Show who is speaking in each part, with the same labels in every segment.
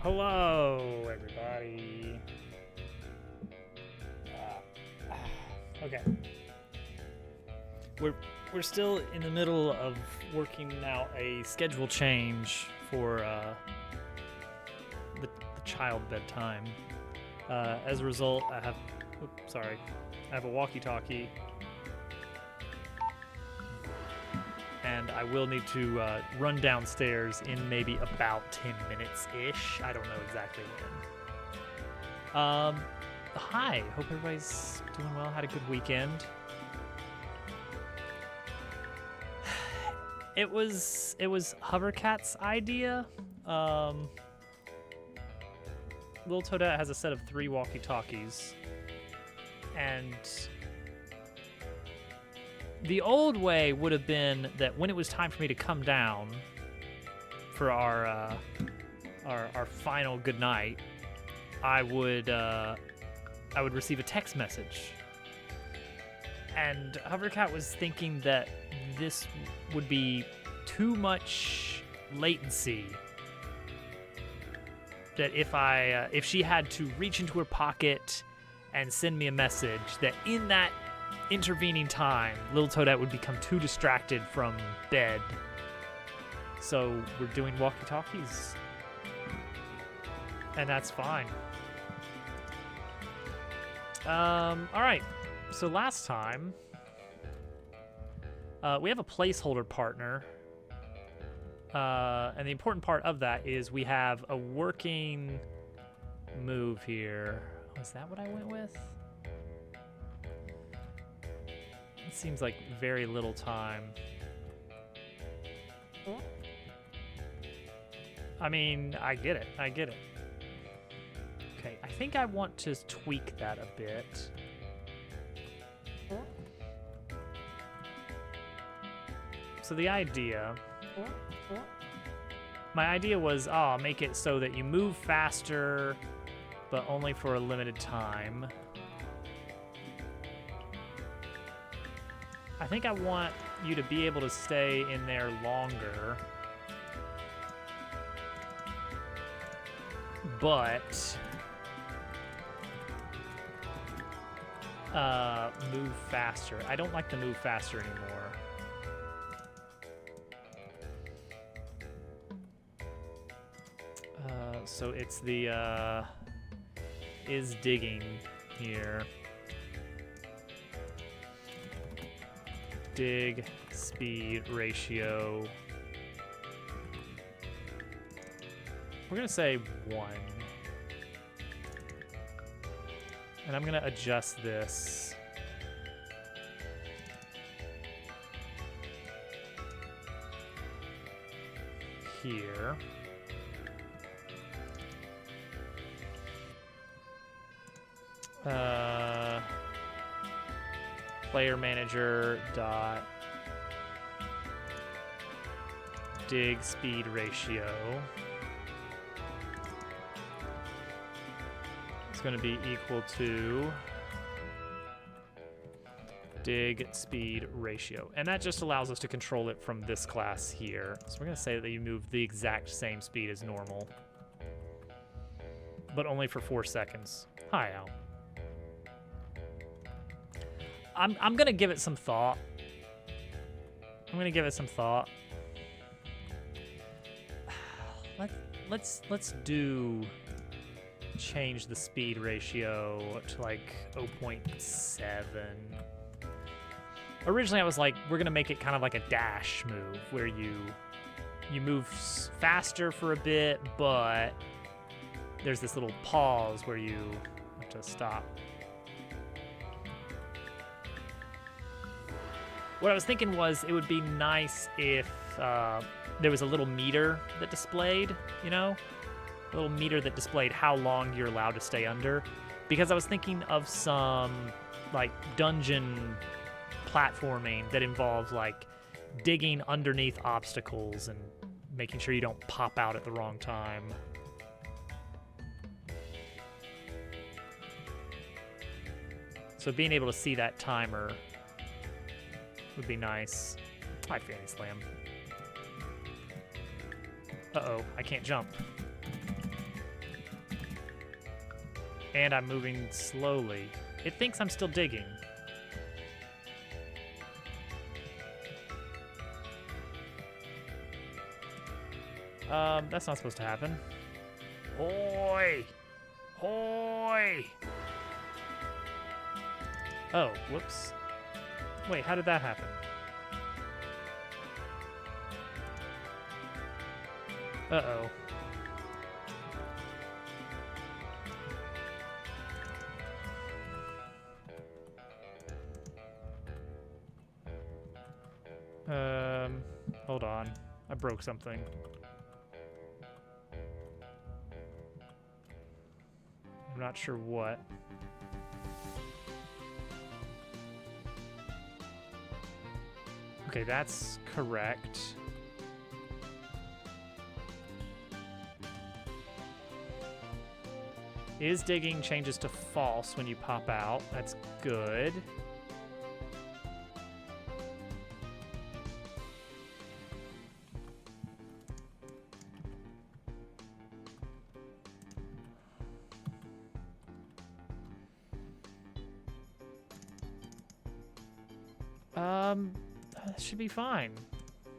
Speaker 1: Hello, everybody. Okay. We're still in the middle of working out a schedule change for the child bedtime. As a result, I have a walkie-talkie, and I will need to run downstairs in maybe about 10 minutes-ish. I don't know exactly when. Hi, hope everybody's doing well, had a good weekend. It was Hovercat's idea. Little Toadette has a set of 3 walkie-talkies, and the old way would have been that when it was time for me to come down for our final good night, I would receive a text message. And Hovercat was thinking that this would be too much latency. That if she had to reach into her pocket and send me a message, that in that intervening time, Little Toadette would become too distracted from bed. So we're doing walkie-talkies. And that's fine. All right. So last time, we have a placeholder partner. And the important part of that is we have a working move here. Was that what I went with? It seems like very little time. I mean, I get it. Okay, I think I want to tweak that a bit. So my idea was, make it so that you move faster, but only for a limited time. I think I want you to be able to stay in there longer. But move faster. I don't like the move faster anymore. So it's the is digging here. Dig speed ratio. We're gonna say 1. And I'm gonna adjust this. Here. Player manager dot dig speed ratio. It's going to be equal to dig speed ratio. And that just allows us to control it from this class here. So we're going to say that you move the exact same speed as normal, but only for 4 seconds. Hi, Al. I'm going to give it some thought. Let's do change the speed ratio to like 0.7. Originally I was like, we're gonna make it kind of like a dash move where you move faster for a bit, but there's this little pause where you have to stop. What I was thinking was it would be nice if there was a little meter that displayed, a little meter that displayed how long you're allowed to stay under. Because I was thinking of some like dungeon platforming that involves like digging underneath obstacles and making sure you don't pop out at the wrong time. So being able to see that timer would be nice. Hi, Fanny Slam. Uh-oh, I can't jump. And I'm moving slowly. It thinks I'm still digging. That's not supposed to happen. Hoi! Hoi! Oh, whoops. Wait, how did that happen? Uh-oh. Hold on. I broke something. I'm not sure what. Okay, that's correct. Is digging changes to false when you pop out. That's good. That should be fine.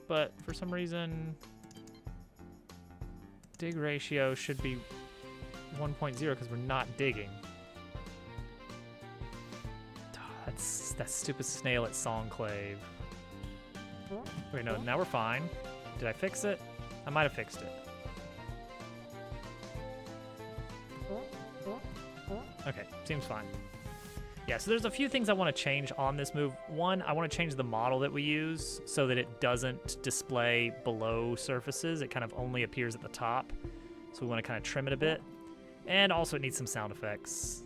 Speaker 1: But for some reason, dig ratio should be 1.0 because we're not digging. That's that stupid snail at Songclave. Wait, no, now we're fine. Did I fix it? I might have fixed it. Okay, seems fine. Yeah, so there's a few things I want to change on this move. One, I want to change the model that we use so that it doesn't display below surfaces. It kind of only appears at the top. So we want to kind of trim it a bit. And also it needs some sound effects.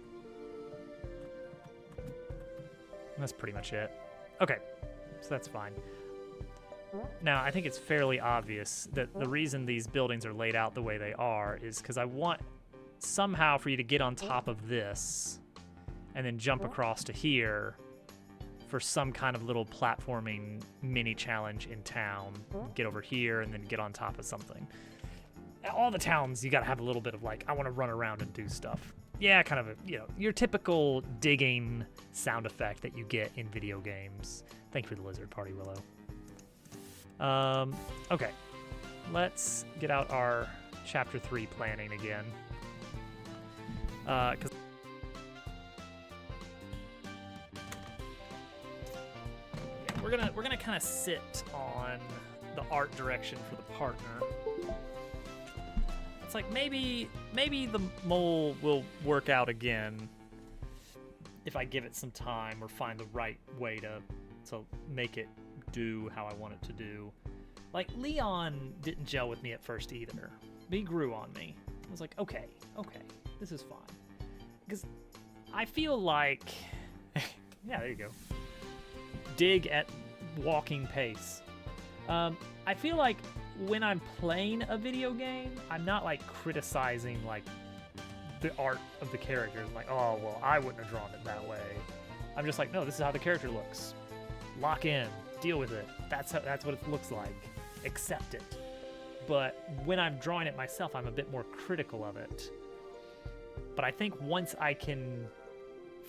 Speaker 1: That's pretty much it. Okay, so that's fine. Now, I think it's fairly obvious that the reason these buildings are laid out the way they are is because I want somehow for you to get on top of this and then jump across to here for some kind of little platforming mini challenge in town. Get over here and then get on top of something. All the towns, you gotta have a little bit of like, I want to run around and do stuff. Yeah, kind of, your typical digging sound effect that you get in video games. Thank you for the lizard party, Willow. Okay. Let's get out our Chapter 3 planning again. 'Cause we're gonna kind of sit on the art direction for the partner. It's like maybe the mole will work out again if I give it some time or find the right way to make it do how I want it to do. Like Leon didn't gel with me at first either. But he grew on me. I was like, okay, this is fine. Because I feel like, yeah, there you go. Dig at walking pace. I feel like when I'm playing a video game, I'm not like criticizing like the art of the characters. Like, oh, well, I wouldn't have drawn it that way. I'm just like, no, this is how the character looks. Lock in, deal with it. That's what it looks like. Accept it. But when I'm drawing it myself, I'm a bit more critical of it. But I think once I can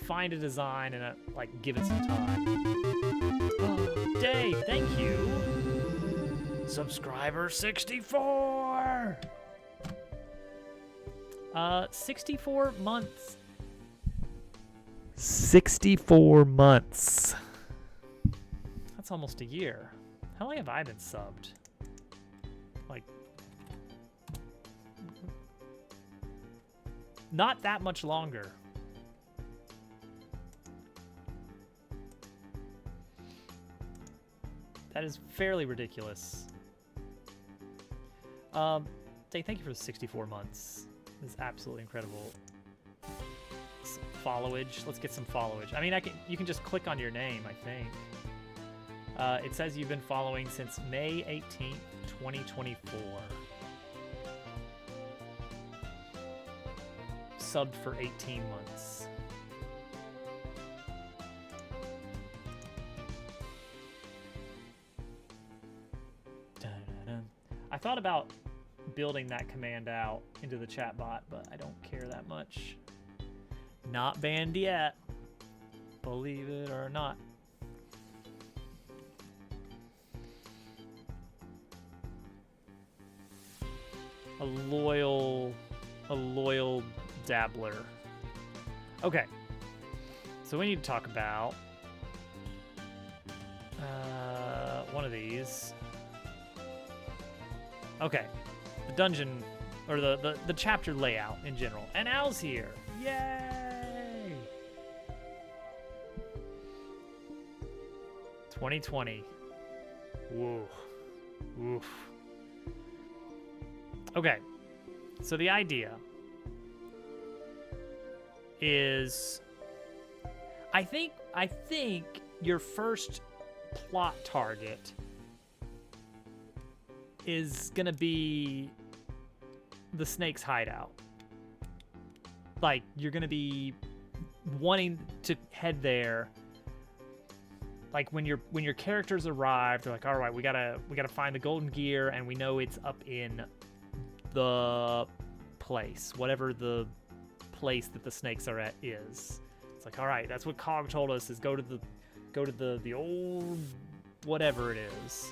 Speaker 1: find a design and like give it some time. Oh, Dave, thank you. Subscriber 64. 64 months. 64 months. That's almost a year. How long have I been subbed? Like, not that much longer. That is fairly ridiculous. Dave, thank you for the 64 months. This is absolutely incredible. Followage. Let's get some followage. I mean, you can just click on your name, I think. It says you've been following since May 18th, 2024. Subbed for 18 months. Dun-dun-dun. I thought about building that command out into the chat bot, but I don't care that much. Not banned yet. Believe it or not. A loyal dabbler. Okay. So we need to talk about one of these. Okay. The dungeon, or the chapter layout in general. And Al's here. Yay! 2020. Whoa. Oof. Okay. So the idea is I think your first plot target is gonna be the snake's hideout. Like, you're gonna be wanting to head there. Like when your characters arrive, they're like, all right, we gotta find the golden gear, and we know it's up in the place, whatever the place that the snakes are at is. It's like, all right, that's what Cog told us, is go to the old whatever it is.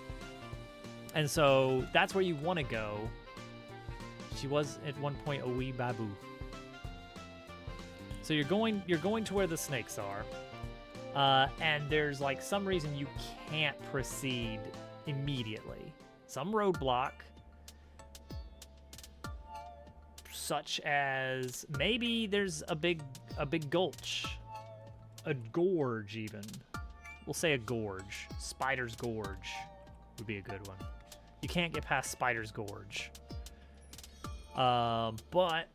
Speaker 1: And so that's where you want to go. She was at one point a wee babu. So you're going to where the snakes are, and there's like some reason you can't proceed immediately. Some roadblock, such as maybe there's a big gulch, a gorge even. We'll say a gorge. Spider's Gorge would be a good one. You can't get past Spider's Gorge. But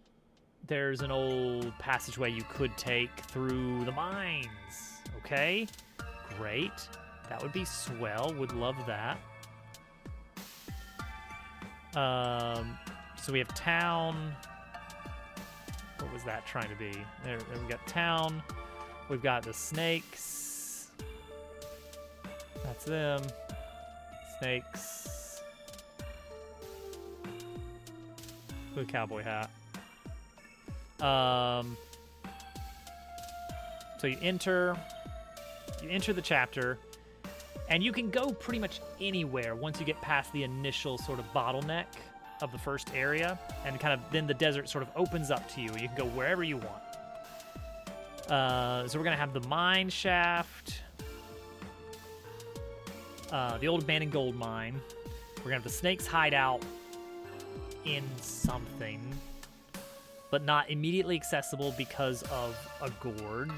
Speaker 1: there's an old passageway you could take through the mines. Okay, great. That would be swell. Would love that. So we have town. What was that trying to be? There we got town. We've got the snakes. That's them. Snakes. With a cowboy hat. So you enter the chapter, and you can go pretty much anywhere once you get past the initial sort of bottleneck of the first area, and kind of then the desert sort of opens up to you. You can go wherever you want. So we're gonna have the mine shaft, the old abandoned gold mine. We're gonna have the snake's hideout in something, but not immediately accessible because of a gorge.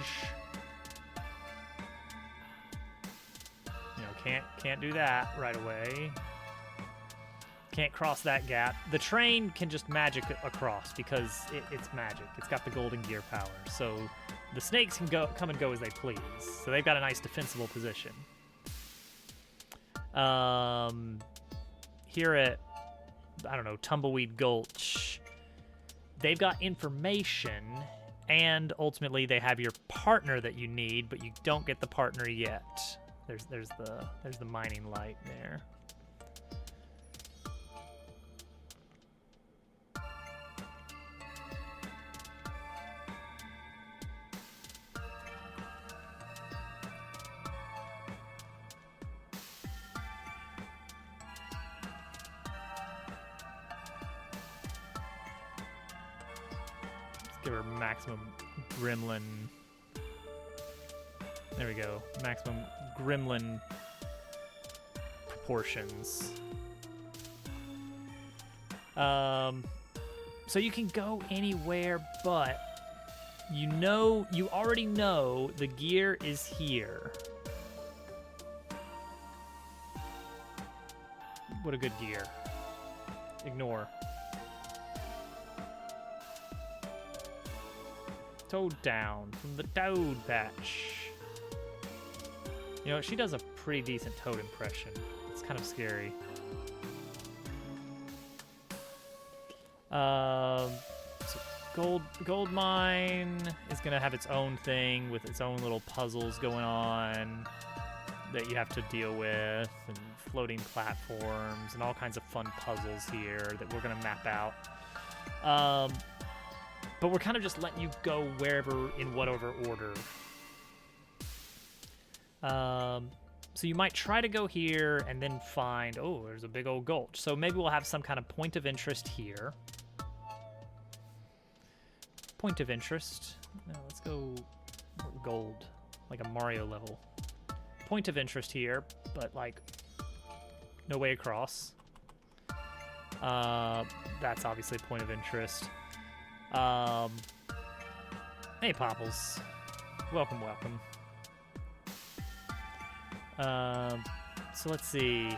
Speaker 1: You know, can't do that right away. Can't cross that gap. The train can just magic across because it's magic. It's got the golden gear power. So the snakes can come and go as they please. So they've got a nice defensible position. Here at, I don't know, Tumbleweed Gulch, they've got information, and ultimately they have your partner that you need, but you don't get the partner yet. There's the mining light there. Give her maximum gremlin. There we go. Maximum gremlin proportions. So you can go anywhere, but you already know the gear is here. What a good gear. Ignore. Toad down from the Toad Patch. You know, she does a pretty decent Toad impression. It's kind of scary. So gold mine is gonna have its own thing with its own little puzzles going on that you have to deal with, and floating platforms and all kinds of fun puzzles here that we're gonna map out. but we're kind of just letting you go wherever in whatever order. So you might try to go here and then find, oh, there's a big old gulch. So maybe we'll have some kind of point of interest here. Point of interest. No, let's go gold, like a Mario level. Point of interest here, but like no way across. That's obviously a point of interest. Hey, Popples. Welcome, welcome. So let's see.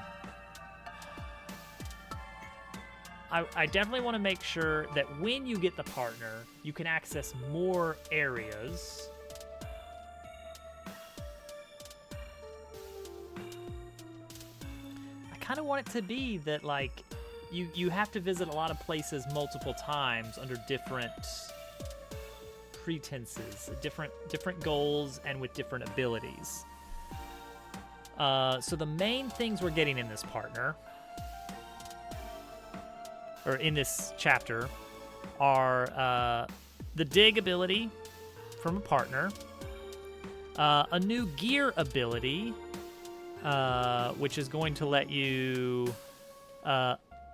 Speaker 1: I definitely want to make sure that when you get the partner, you can access more areas. I kind of want it to be that, like, you have to visit a lot of places multiple times under different pretenses, different goals, and with different abilities. So the main things we're getting in this partner, or in this chapter, are the dig ability from a partner, a new gear ability, which is going to let you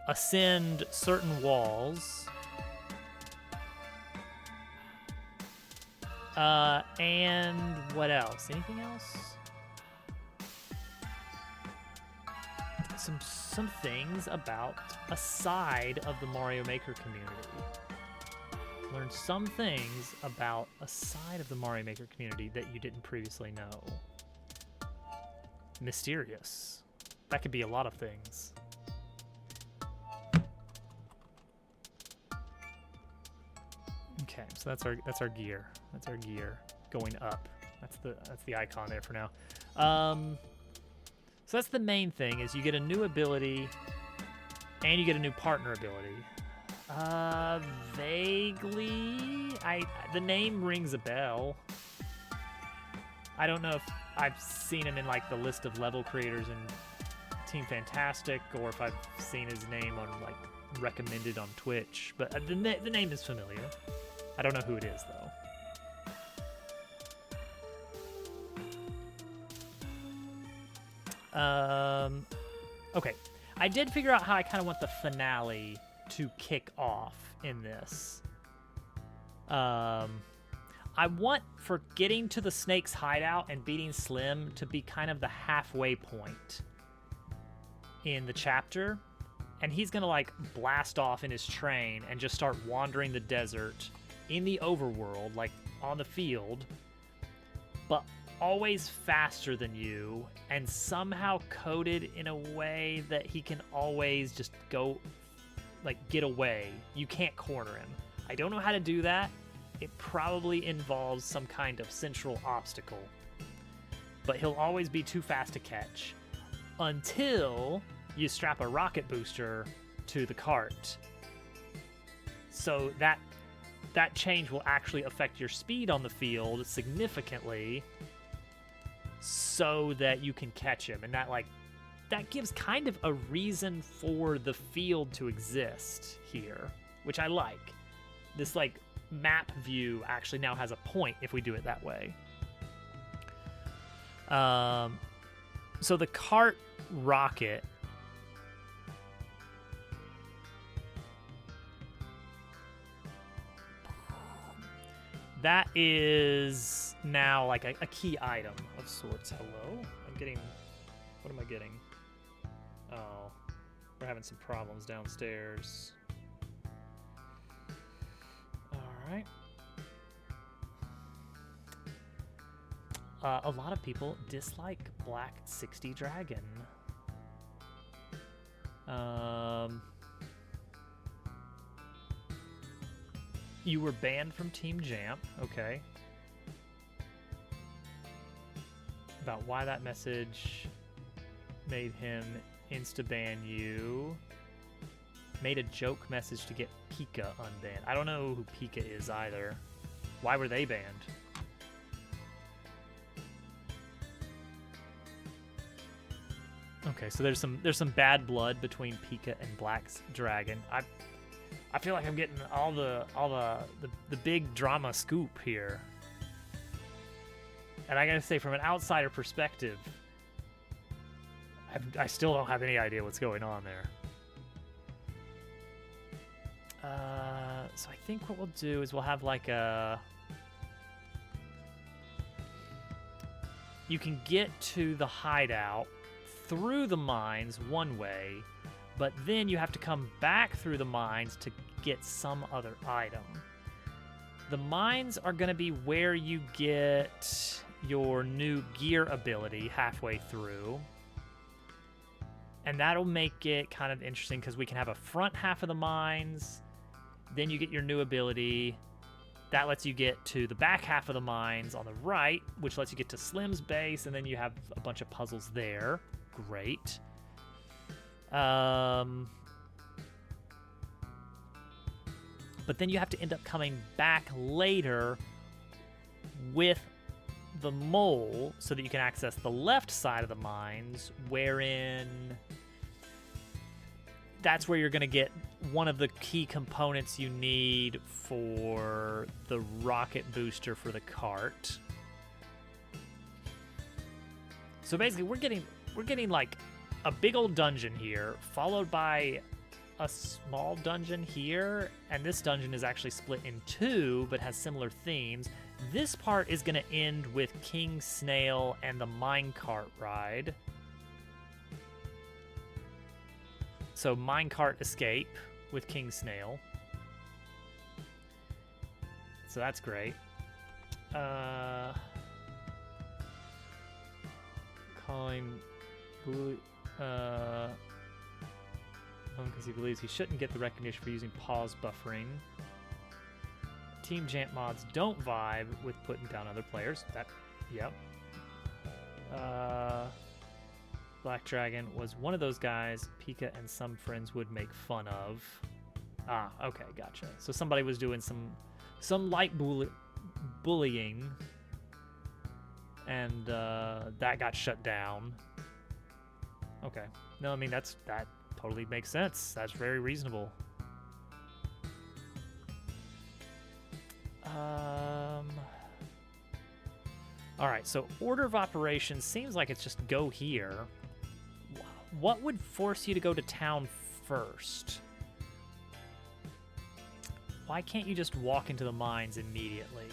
Speaker 1: ascend certain walls, and what else? Anything else? Some things about a side of the Mario Maker community. Learn some things about a side of the Mario Maker community that you didn't previously know. Mysterious. That could be a lot of things. Okay, so that's our gear. That's our gear going up. That's the icon there for now. So that's the main thing, is you get a new ability and you get a new partner ability. Vaguely, the name rings a bell. I don't know if I've seen him in like the list of level creators in Team Fantastic, or if I've seen his name on like recommended on Twitch, but the name is familiar. I don't know who it is though. Okay, I did figure out how I kind of want the finale to kick off in this. I want for getting to the snake's hideout and beating Slim to be kind of the halfway point in the chapter, and he's gonna like blast off in his train and just start wandering the desert in the overworld, like on the field, but always faster than you, and somehow coded in a way that he can always just go, like, get away. You can't corner him. I don't know how to do that. It probably involves some kind of central obstacle, but he'll always be too fast to catch until you strap a rocket booster to the cart. So that change will actually affect your speed on the field significantly, so that you can catch him, and that gives kind of a reason for the field to exist here, which I like. This like map view actually now has a point if we do it that way. So the cart rocket that is now like a key item of sorts. Hello? What am I getting? Oh, we're having some problems downstairs. All right. A lot of people dislike Black 60 Dragon. You were banned from Team Jamp, okay. About why that message made him insta-ban you. Made a joke message to get Pika unbanned. I don't know who Pika is either. Why were they banned? Okay, so there's some bad blood between Pika and Black's Dragon. I feel like I'm getting all the big drama scoop here. And I gotta say, from an outsider perspective, I still don't have any idea what's going on there. So I think what we'll do is we'll have like a... You can get to the hideout through the mines one way, but then you have to come back through the mines to get some other item. The mines are going to be where you get your new gear ability halfway through. And that'll make it kind of interesting because we can have a front half of the mines, then you get your new ability. That lets you get to the back half of the mines on the right, which lets you get to Slim's base, and then you have a bunch of puzzles there. Great. But then you have to end up coming back later with the mole so that you can access the left side of the mines, wherein that's where you're going to get one of the key components you need for the rocket booster for the cart. So basically we're getting like a big old dungeon here, followed by a small dungeon here, and this dungeon is actually split in two but has similar themes. This part is going to end with King Snail and the minecart ride. So minecart escape with King Snail. So that's great. Calling because he believes he shouldn't get the recognition for using pause buffering. Team Jant mods don't vibe with putting down other players. Yep. Black Dragon was one of those guys Pika and some friends would make fun of. Ah, okay, gotcha. So somebody was doing some light bullying, and that got shut down. Okay. No, I mean that totally makes sense. That's very reasonable. All right, so order of operations seems like it's just go here. What would force you to go to town first? Why can't you just walk into the mines immediately?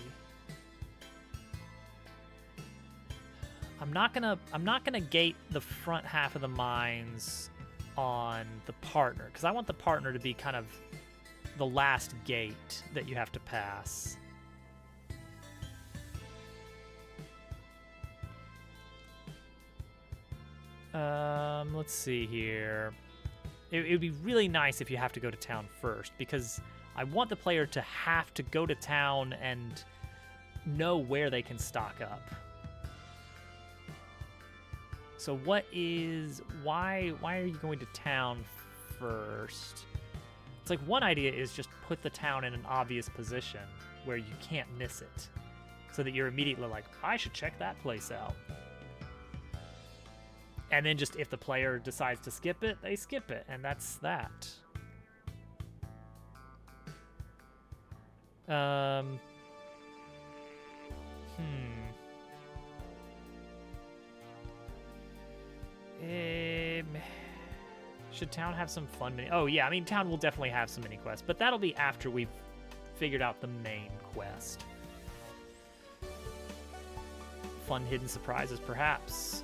Speaker 1: I'm not gonna gate the front half of the mines on the partner, because I want the partner to be kind of the last gate that you have to pass. Let's see here. It would be really nice if you have to go to town first, because I want the player to have to go to town and know where they can stock up. So why are you going to town first? It's like one idea is just put the town in an obvious position where you can't miss it, so that you're immediately like, I should check that place out. And then just if the player decides to skip it, they skip it, and that's that. Should town have some fun mini? Oh yeah, I mean town will definitely have some mini quests, but that'll be after we've figured out the main quest. Fun hidden surprises, perhaps.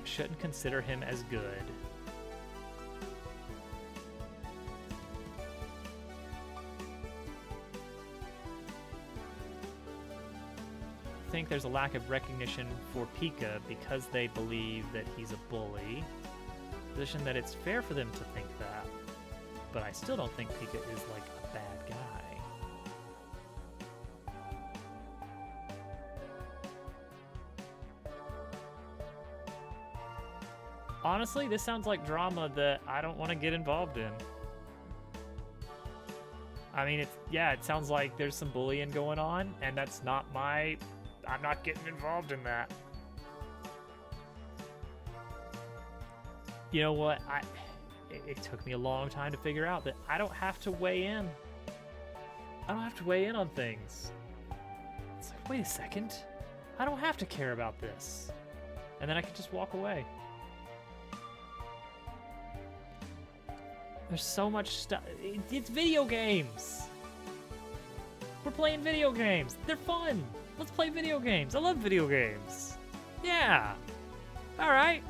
Speaker 1: Shouldn't consider him as good. I think there's a lack of recognition for Pika because they believe that he's a bully. Position that it's fair for them to think that, but I still don't think Pika is like a bad guy. Honestly, this sounds like drama that I don't want to get involved in. I mean, it sounds like there's some bullying going on, and that's not I'm not getting involved in that. You know what? It took me a long time to figure out that I don't have to weigh in. I don't have to weigh in on things. It's like, wait a second. I don't have to care about this. And then I can just walk away. There's so much stuff. It's video games. We're playing video games. They're fun. Let's play video games. I love video games. Yeah. All right.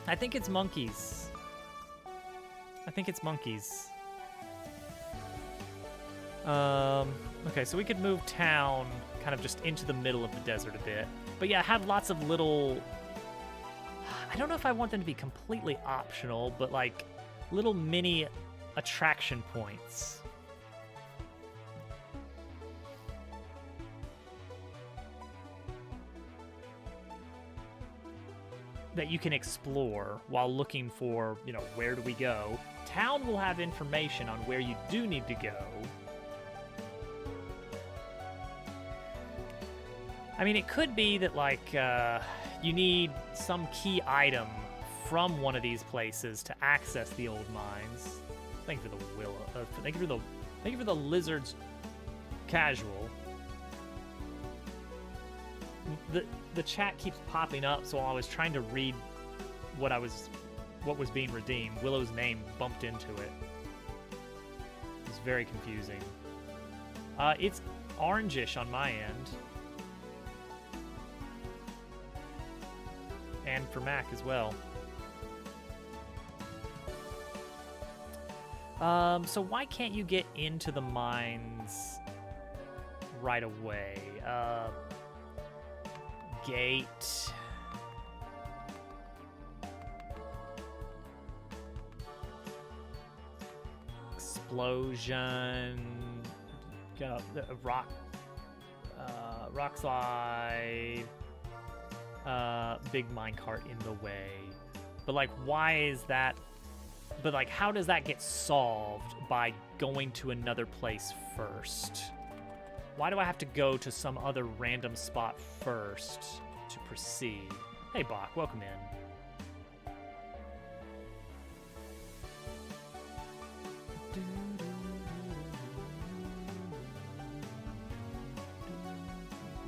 Speaker 1: I think it's monkeys. I think it's monkeys. Okay, so we could move town kind of just into the middle of the desert a bit. But yeah, have lots of little... I don't know if I want them to be completely optional, but like little mini attraction points. That you can explore while looking for, you know, where do we go. Town will have information on where you do need to go. I mean, it could be that, like, you need some key item from one of these places to access the old mines. Thank you for the willow. Thank you for the lizards casual. The chat keeps popping up, so while I was trying to read what was being redeemed, Willow's name bumped into it. It's very confusing. It's orangish on my end. And for Mac as well. So why can't you get into the mines right away? Gate. Explosion. Got a rock. Rock slide. Big minecart in the way. But like, why is that? But like, how does that get solved by going to another place first? Why do I have to go to some other random spot first to proceed? Hey, Bach, welcome in.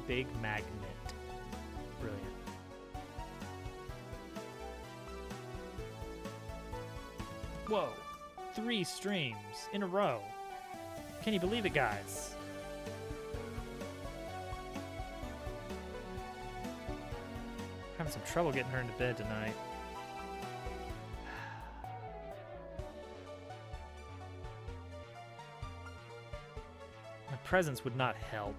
Speaker 1: Big magnet. Brilliant. Whoa, 3 streams in a row. Can you believe it, guys? Having some trouble getting her into bed tonight. My presence would not help.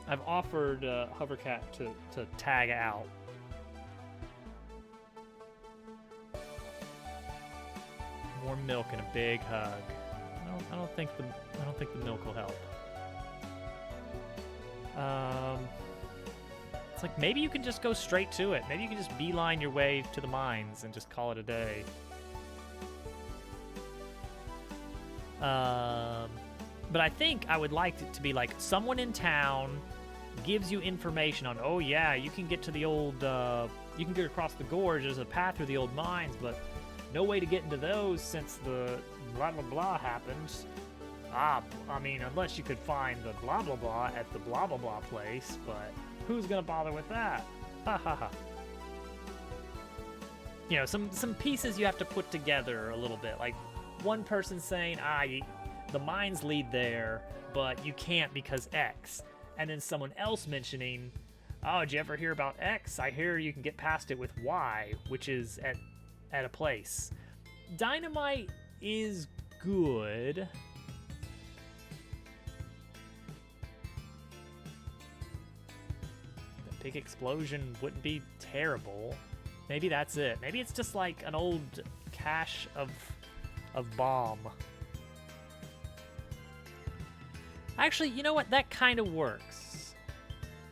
Speaker 1: I've offered Hovercat to tag out. More milk and a big hug. I don't think the milk will help. It's like, maybe you can just go straight to it. Maybe you can just beeline your way to the mines and just call it a day. But I think I would like it to be like someone in town gives you information on, oh yeah, you can get to the old, you can get across the gorge. There's a path through the old mines, but no way to get into those since the blah blah blah happened. I mean, unless you could find the blah blah blah at the blah blah blah place, but who's gonna bother with that? Ha ha ha. You know, some pieces you have to put together a little bit. Like one person saying, the mines lead there, but you can't because X. And then someone else mentioning, oh, did you ever hear about X? I hear you can get past it with Y, which is at a place. Dynamite is good. The big explosion wouldn't be terrible. Maybe that's it. Maybe it's just like an old cache of bomb. Actually, you know what? That kind of works.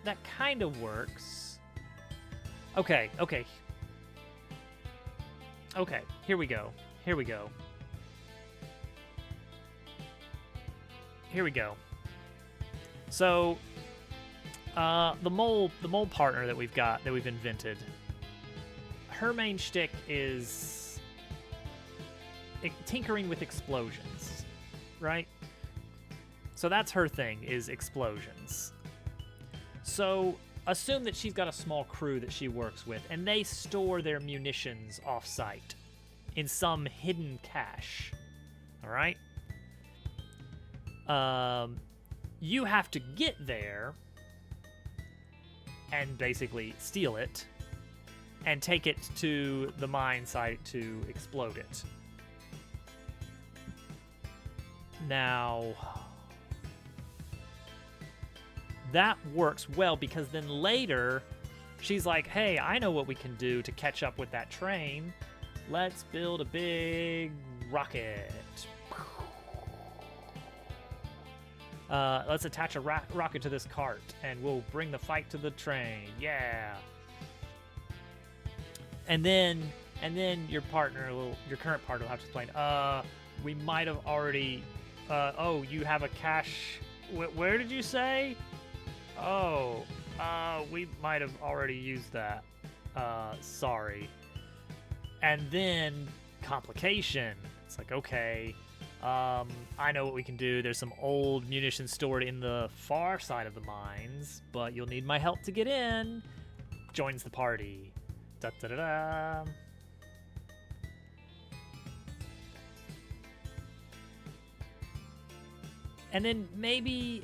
Speaker 1: That kind of works. Okay. Okay, here we go. Here we go. So, The mole partner that we've invented. Her main shtick is tinkering with explosions, right? So that's her thing, is explosions. So assume that she's got a small crew that she works with, and they store their munitions off-site in some hidden cache, all right? You have to get there and basically steal it and take it to the mine site to explode it. Now, that works well because then later she's like, hey, I know what we can do to catch up with that train. Let's build a big rocket. Let's attach a rocket to this cart and we'll bring the fight to the train. Yeah. And then your current partner will have to explain, we might have already, oh, you have a cache, where did you say? Oh, we might have already used that. Sorry. And then complication. It's like, okay, I know what we can do. There's some old munitions stored in the far side of the mines, but you'll need my help to get in. Joins the party. Da da da da. And then maybe,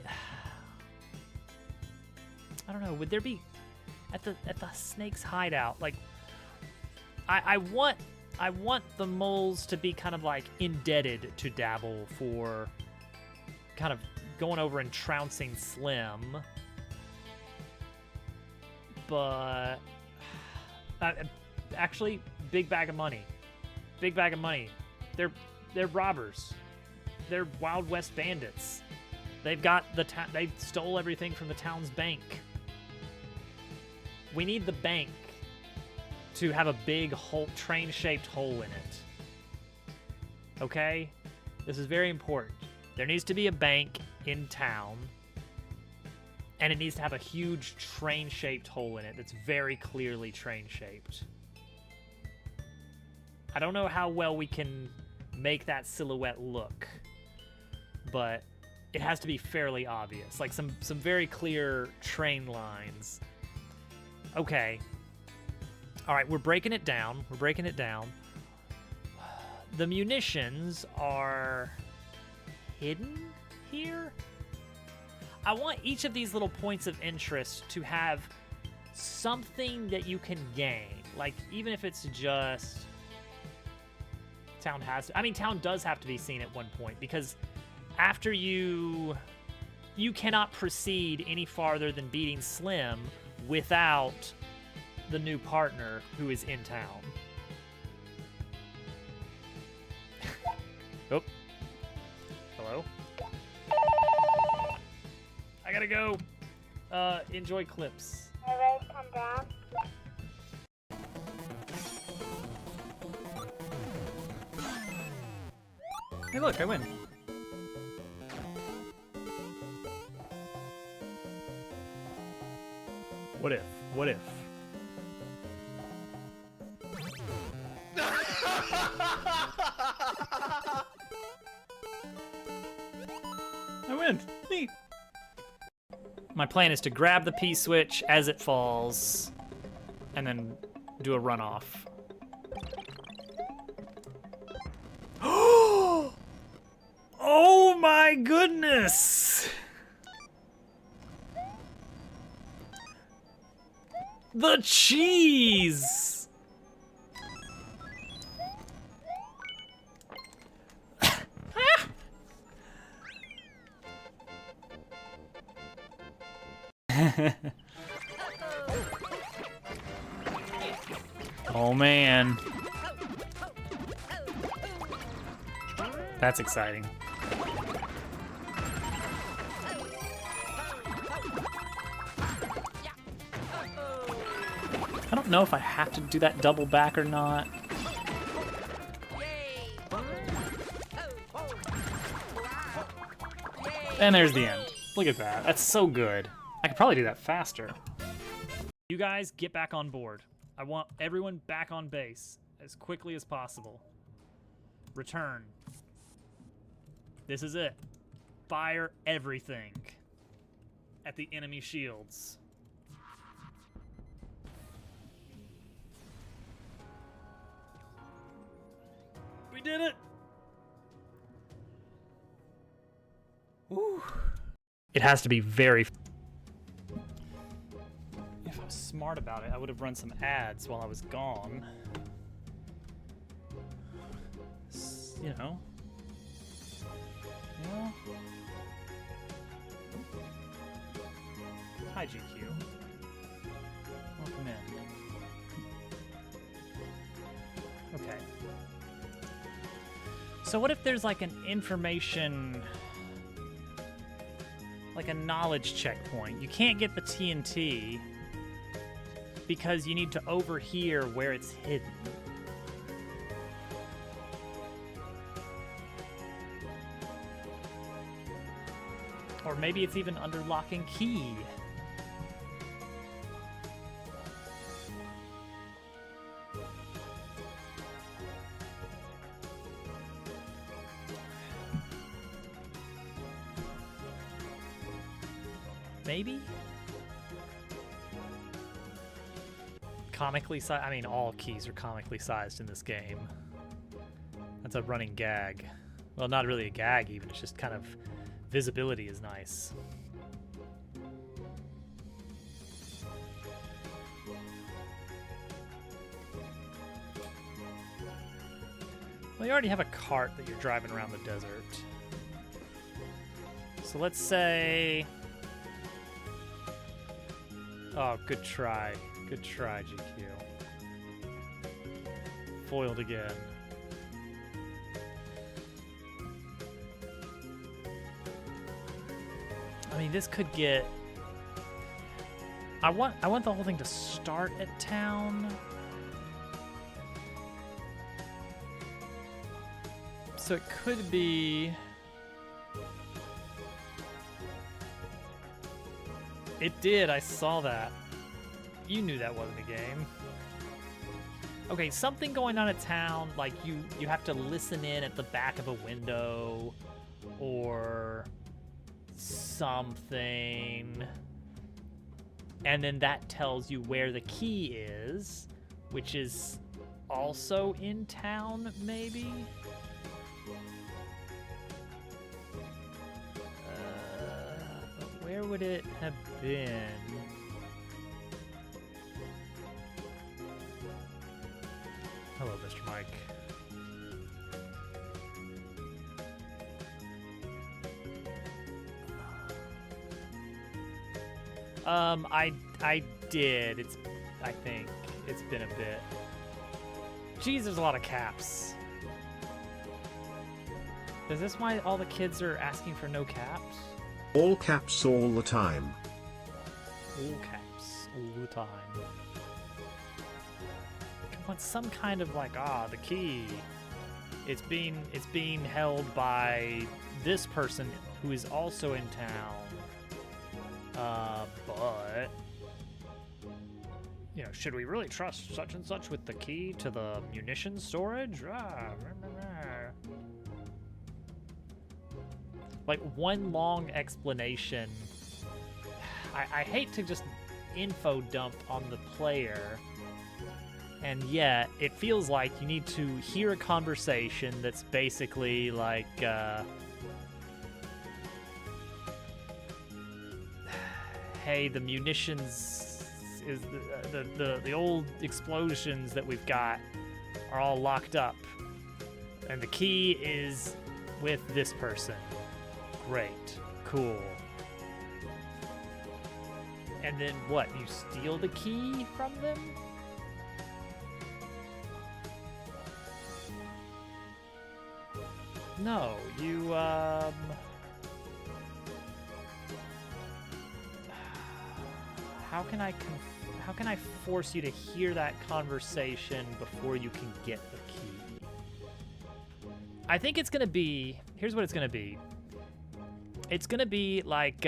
Speaker 1: I don't know, would there be at the snake's hideout, like I want the moles to be kind of like indebted to Dabble for kind of going over and trouncing Slim. But actually, big bag of money. Big bag of money. They're robbers. They're Wild West bandits. They've got they stole everything from the town's bank. We need the bank to have a big train-shaped hole in it. Okay? This is very important. There needs to be a bank in town, and it needs to have a huge train-shaped hole in it that's very clearly train-shaped. I don't know how well we can make that silhouette look, but it has to be fairly obvious. Like some very clear train lines. Okay. All right, we're breaking it down. The munitions are hidden here. I want each of these little points of interest to have something that you can gain. Like, even if it's just town does have to be seen at one point, because after you cannot proceed any farther than beating Slim without the new partner who is in town. Oh. Hello? I gotta go. Enjoy clips.
Speaker 2: Alright, come down.
Speaker 1: Hey, look, I win. What if? What if? I win. Neat. My plan is to grab the P-switch as it falls, and then do a runoff. Oh my goodness! The cheese! Oh man. That's exciting. I don't know if I have to do that double back or not. And there's the end. Look at that. That's so good. I could probably do that faster. You guys get back on board. I want everyone back on base as quickly as possible. Return. This is it. Fire everything at the enemy shields. We did it! Woo. It has to be very... If I was smart about it, I would have run some ads while I was gone. You know? Yeah. Hi, GQ. Welcome in. Okay. So what if there's like an information... like a knowledge checkpoint? You can't get the TNT because you need to overhear where it's hidden. Or maybe it's even under lock and key. Maybe? Comically sized? I mean, all keys are comically sized in this game. That's a running gag. Well, not really a gag even, it's just kind of... visibility is nice. Well, you already have a cart that you're driving around the desert. So let's say... Oh, good try. Good try, GQ. Foiled again. I mean, this could get... I want the whole thing to start at town. So it could be... It did, I saw that. You knew that wasn't a game. Okay, something going on at town, like you have to listen in at the back of a window, or something. And then that tells you where the key is, which is also in town, maybe? But where would it have been? Hello, Mr. Mike. I did. I think it's been a bit. Geez, there's a lot of caps. Is this why all the kids are asking for no caps?
Speaker 2: All caps all the time.
Speaker 1: All caps all the time. I want some kind of like, the key. It's being held by this person who is also in town. But you know, should we really trust such and such with the key to the munitions storage? Like one long explanation. I hate to just info dump on the player, and yet it feels like you need to hear a conversation that's basically like, hey, the munitions is the old explosions that we've got are all locked up, and the key is with this person. Great, cool. And then what? You steal the key from them? No, you how can I force you to hear that conversation before you can get the key? I think it's gonna be, here's what it's gonna be. It's gonna be like,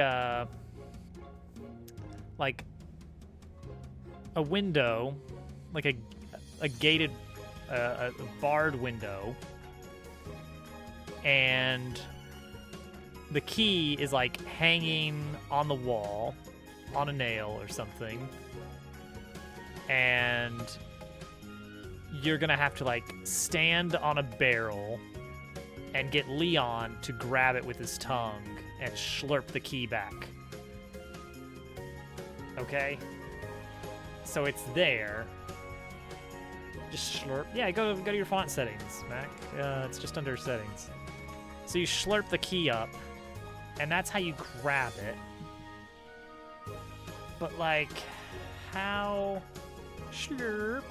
Speaker 1: like a window, like a gated, a barred window, and the key is like hanging on the wall on a nail or something, and you're gonna have to like stand on a barrel and get Leon to grab it with his tongue and slurp the key back. Okay? So it's there. Just slurp. Yeah, go to your font settings, Mac. It's just under settings. So you slurp the key up, and that's how you grab it. But like, how? Slurp.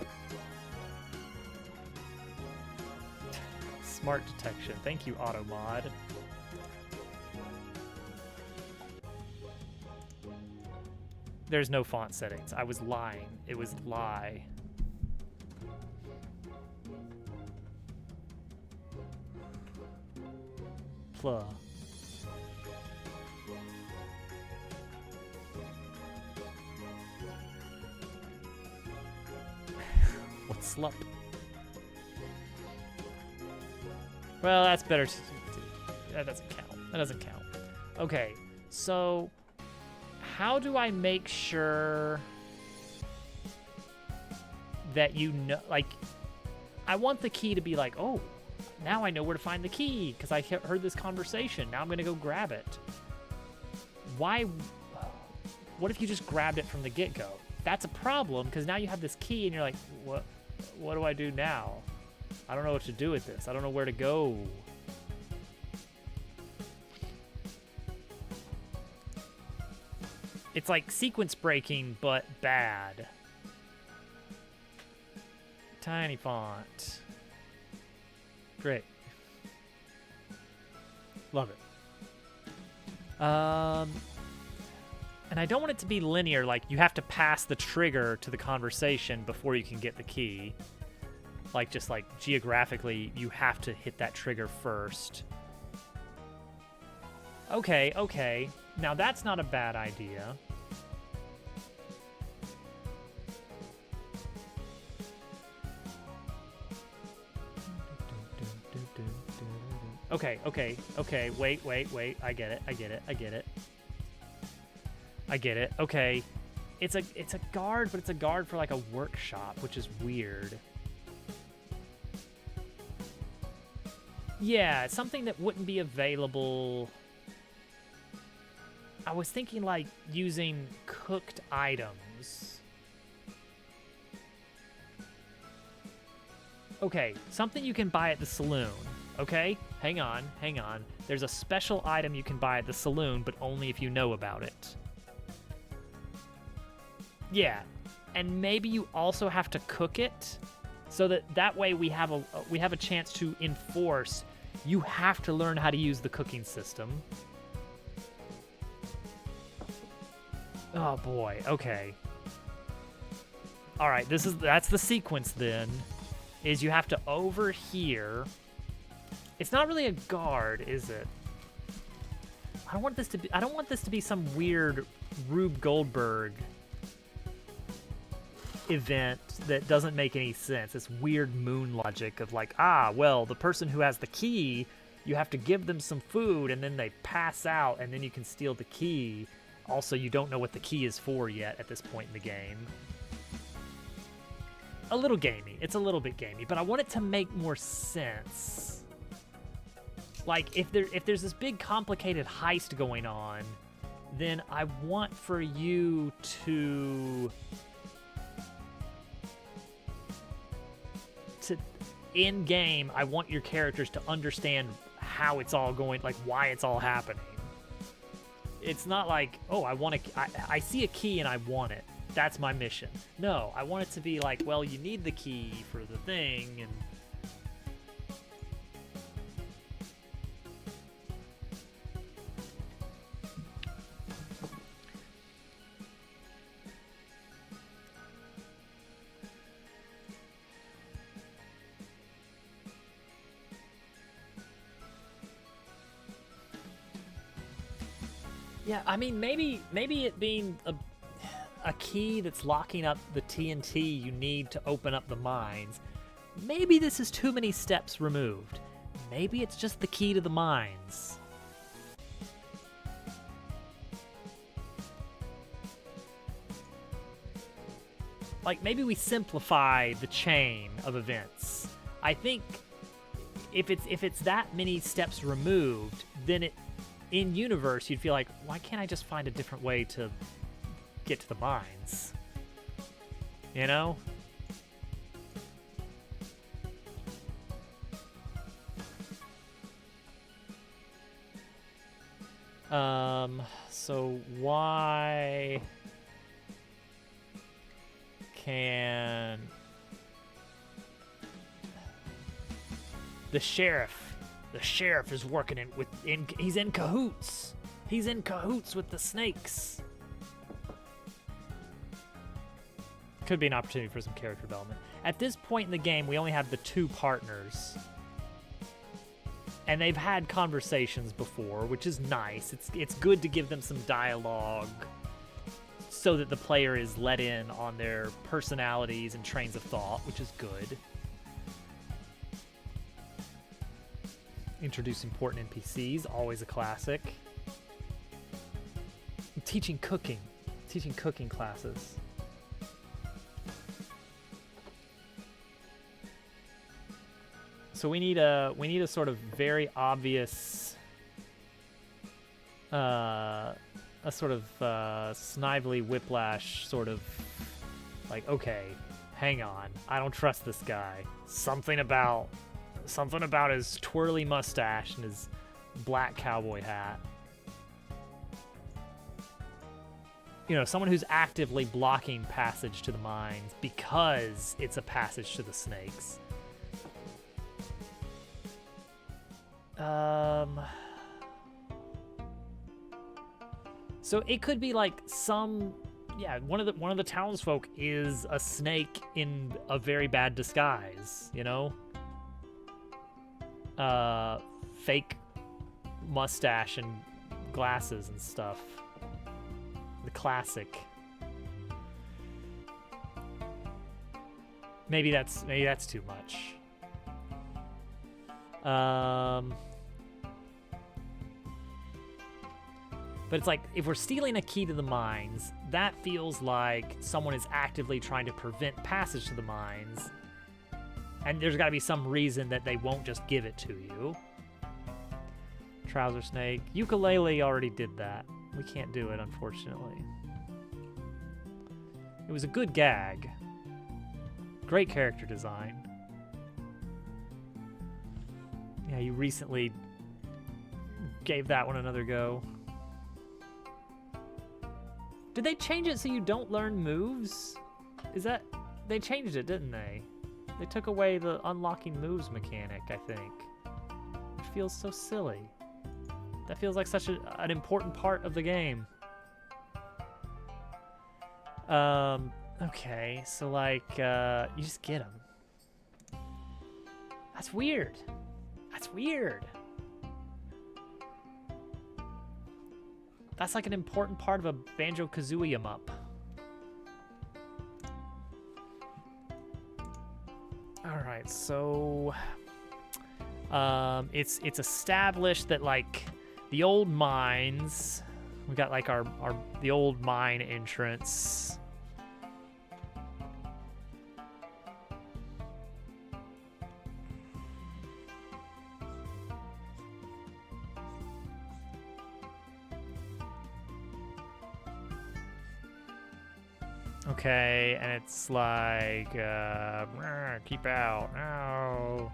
Speaker 1: Smart detection. Thank you, AutoMod. There's no font settings. I was lying. It was lie. Pluh. What's slup? Well, that's better. That doesn't count. That doesn't count. Okay, so how do I make sure that you know, like, I want the key to be like, oh, now I know where to find the key because I heard this conversation. Now I'm going to go grab it. Why? What if you just grabbed it from the get-go? That's a problem because now you have this key and you're like, what do I do now? I don't know what to do with this. I don't know where to go. It's like sequence breaking, but bad. Tiny font. Great. Love it. And I don't want it to be linear, like you have to pass the trigger to the conversation before you can get the key. Like, just like geographically, you have to hit that trigger first. Okay, okay. Now that's not a bad idea. Okay, okay, okay. Wait. I get it. I get it. Okay. It's a guard, but it's a guard for like a workshop, which is weird. Yeah, something that wouldn't be available. I was thinking like using cooked items. Okay, something you can buy at the saloon. Okay, hang on. There's a special item you can buy at the saloon, but only if you know about it. Yeah, and maybe you also have to cook it, so that way we have a chance to enforce. You have to learn how to use the cooking system. Oh boy. Okay. All right. That's the sequence then. Is you have to over here. It's not really a guard, is it? I don't want this to be some weird Rube Goldberg event that doesn't make any sense. This weird moon logic of like, well, the person who has the key, you have to give them some food and then they pass out and then you can steal the key. Also, you don't know what the key is for yet at this point in the game. A little gamey. It's a little bit gamey, but I want it to make more sense. Like, if there's this big complicated heist going on, then I want for you to in game, I want your characters to understand how it's all going, like why it's all happening. It's not like, oh, I see a key and I want it. That's my mission. No, I want it to be like, well, you need the key for the thing, and yeah, I mean, maybe it being a key that's locking up the TNT you need to open up the mines, maybe this is too many steps removed. Maybe it's just the key to the mines. Like, maybe we simplify the chain of events. I think if it's that many steps removed, then in universe you'd feel like, why can't I just find a different way to get to the mines? You know? So why can the sheriff is working he's in cahoots. He's in cahoots with the snakes. Could be an opportunity for some character development. At this point in the game, we only have the two partners. And they've had conversations before, which is nice. It's good to give them some dialogue so that the player is let in on their personalities and trains of thought, which is good. Introduce important NPCs, always a classic. Teaching cooking classes. So we need a sort of very obvious, a sort of Snively Whiplash sort of like, okay, hang on, I don't trust this guy. Something about his twirly mustache and his black cowboy hat. You know, someone who's actively blocking passage to the mines because it's a passage to the snakes. So it could be like one of the townsfolk is a snake in a very bad disguise, you know? Fake mustache and glasses and stuff. The classic. Maybe that's too much. But it's like, if we're stealing a key to the mines, that feels like someone is actively trying to prevent passage to the mines. And there's got to be some reason that they won't just give it to you. Trouser snake. Ukulele already did that. We can't do it, unfortunately. It was a good gag. Great character design. Yeah, you recently gave that one another go. Did they change it so you don't learn moves? They changed it, didn't they? They took away the unlocking moves mechanic, I think. Which feels so silly. That feels like such an important part of the game. Okay, so like, you just get them. That's weird. That's weird. That's like an important part of a Banjo-Kazooie up. All right, so it's established that like the old mines, we got like the old mine entrance. Okay, and it's like, keep out, no.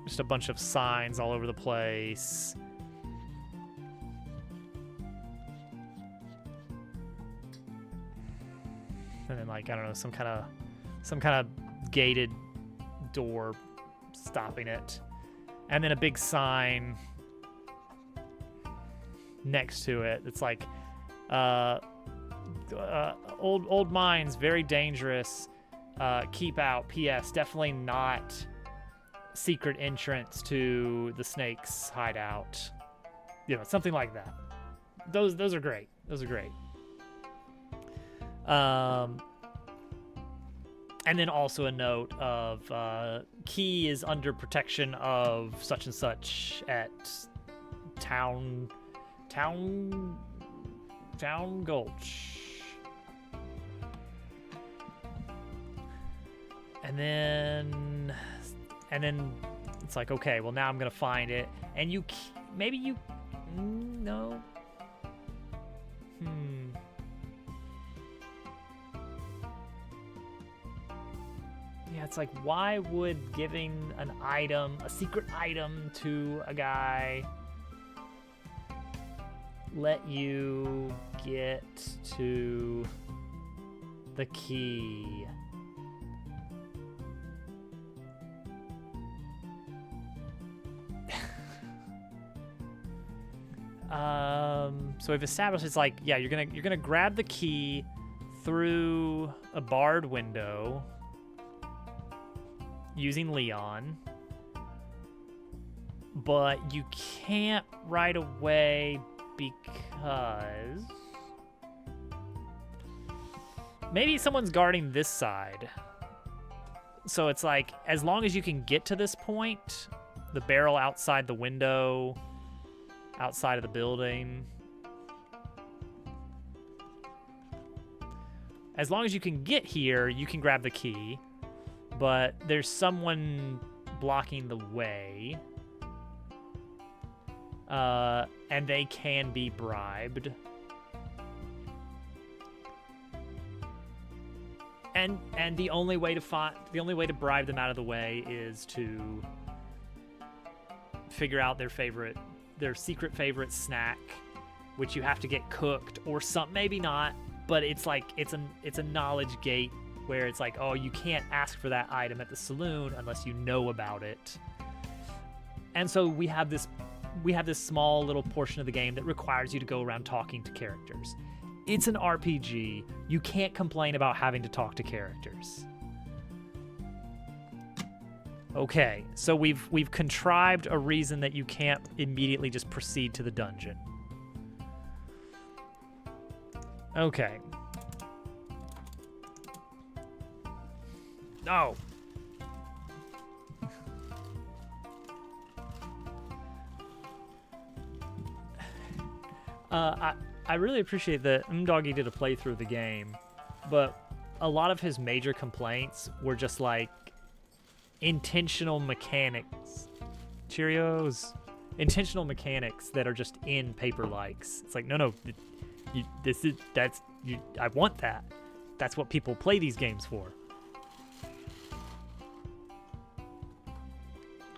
Speaker 1: Just a bunch of signs all over the place. And then like, I don't know, some kind of gated door stopping it. And then a big sign next to it that's like, old mines, very dangerous. Keep out. P.S. Definitely not secret entrance to the snake's hideout. You know, something like that. those are great. Those are great. And then also a note of key is under protection of such and such at Town Gulch. And then it's like, okay, well now I'm gonna find it, and maybe you no. Yeah, it's like, why would giving an item, a secret item to a guy, let you get to the key? So we've established it's like, yeah, you're gonna grab the key through a barred window using Leon, but you can't right away because maybe someone's guarding this side. So it's like, as long as you can get to this point, the barrel outside the window, outside of the building, as long as you can get here, you can grab the key, but there's someone blocking the way, and they can be bribed. And the only way to bribe them out of the way is to figure out their secret favorite snack, which you have to get cooked or something, maybe not, but it's like it's a knowledge gate where it's like, oh, you can't ask for that item at the saloon unless you know about it. And so we have this small little portion of the game that requires you to go around talking to characters. It's an RPG. You can't complain about having to talk to characters. Okay, so we've contrived a reason that you can't immediately just proceed to the dungeon. Okay. No. I really appreciate that Doggy did a playthrough of the game, but a lot of his major complaints were just like intentional mechanics. Cheerios. Intentional mechanics that are just in paper likes. It's like, no, I want that. That's what people play these games for.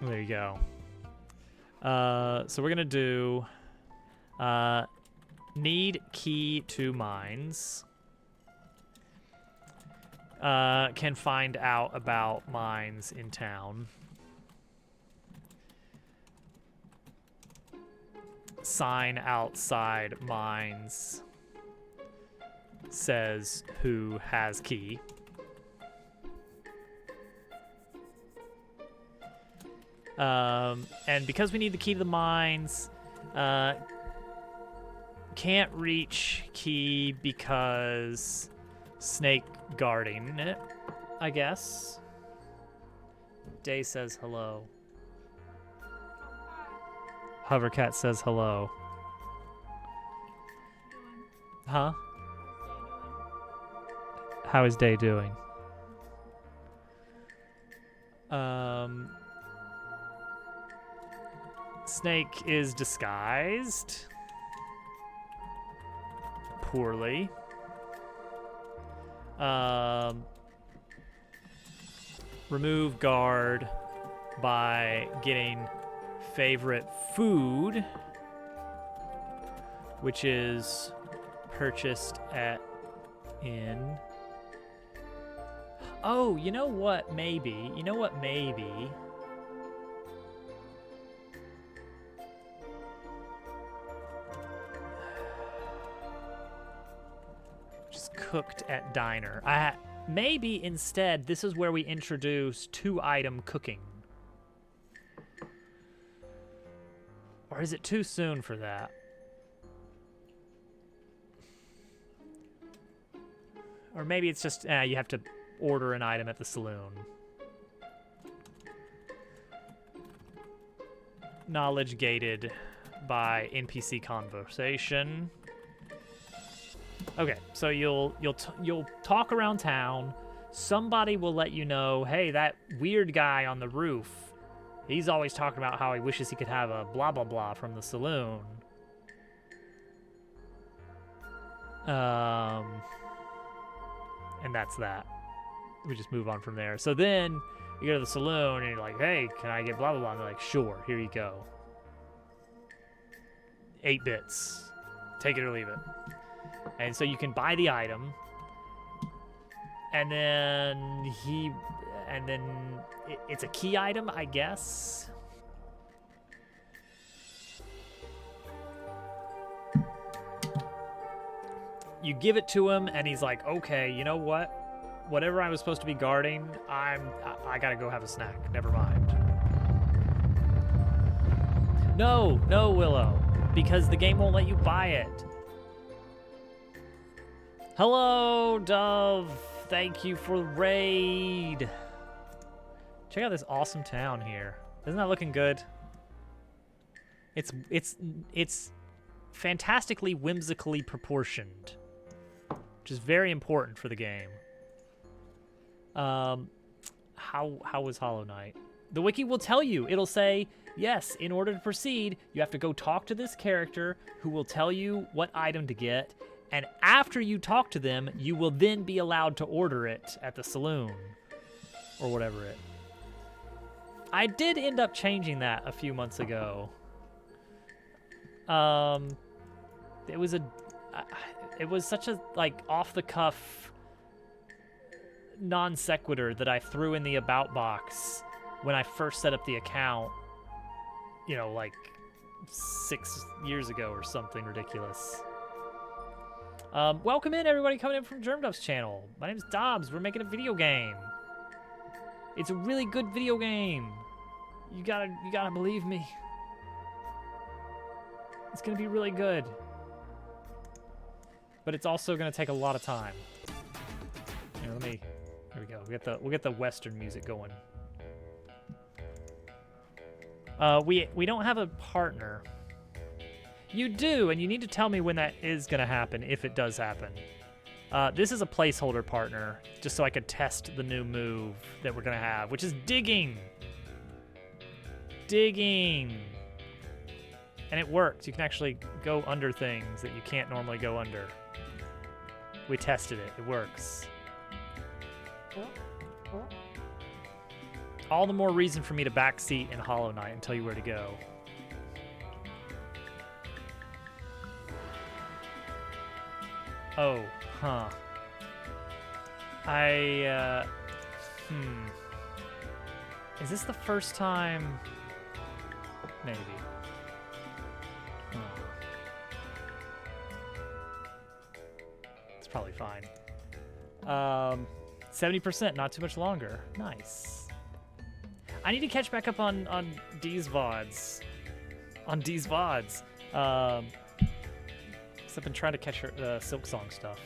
Speaker 1: There you go. So we're gonna do need key to mines. Can find out about mines in town. Sign outside mines says who has key. And because we need the key to the mines, can't reach key because Snake guarding it, I guess. Day says hello. Hovercat says hello. Huh? How is Day doing? Snake is disguised poorly. Remove guard by getting favorite food, which is purchased at inn. Oh, you know what? Maybe. Just cooked at diner. Maybe instead, this is where we introduce 2-item cooking. Or is it too soon for that? Or maybe it's just you have to order an item at the saloon. Knowledge gated by NPC conversation. Okay, so you'll talk around town. Somebody will let you know, hey, that weird guy on the roof, he's always talking about how he wishes he could have a blah blah blah from the saloon. And that's that. We just move on from there. So then you go to the saloon and you're like, hey, can I get blah blah blah? And they're like, sure, here you go. 8 bits. Take it or leave it. And so you can buy the item, and then it's a key item, I guess. You give it to him, and he's like, okay, you know what? Whatever I was supposed to be guarding, I gotta go have a snack. Never mind. No, Willow, because the game won't let you buy it. Hello, Dove. Thank you for the raid. Check out this awesome town here. Isn't that looking good? It's fantastically whimsically proportioned, which is very important for the game. How was Hollow Knight? The wiki will tell you. It'll say, yes, in order to proceed, you have to go talk to this character who will tell you what item to get. And after you talk to them, you will then be allowed to order it at the saloon or whatever it. I did end up changing that a few months ago. It was such a like off the cuff non sequitur that I threw in the about box when I first set up the account, you know, like 6 years ago or something ridiculous. Welcome in, everybody coming in from Germduff's channel. My name's Dobbs. We're making a video game. It's a really good video game. You gotta believe me. It's gonna be really good. But it's also gonna take a lot of time. Here, here we go. We'll get the Western music going. We don't have a partner. You do, and you need to tell me when that is going to happen, if it does happen. This is a placeholder partner, just so I could test the new move that we're going to have, which is digging. Digging. And it works. You can actually go under things that you can't normally go under. We tested it. It works. All the more reason for me to backseat in Hollow Knight and tell you where to go. Oh, huh. Is this the first time? Maybe. Huh. It's probably fine. 70%, not too much longer. Nice. I need to catch back up on D's VODs. On D's VODs. I've been trying to catch her Silk Song stuff.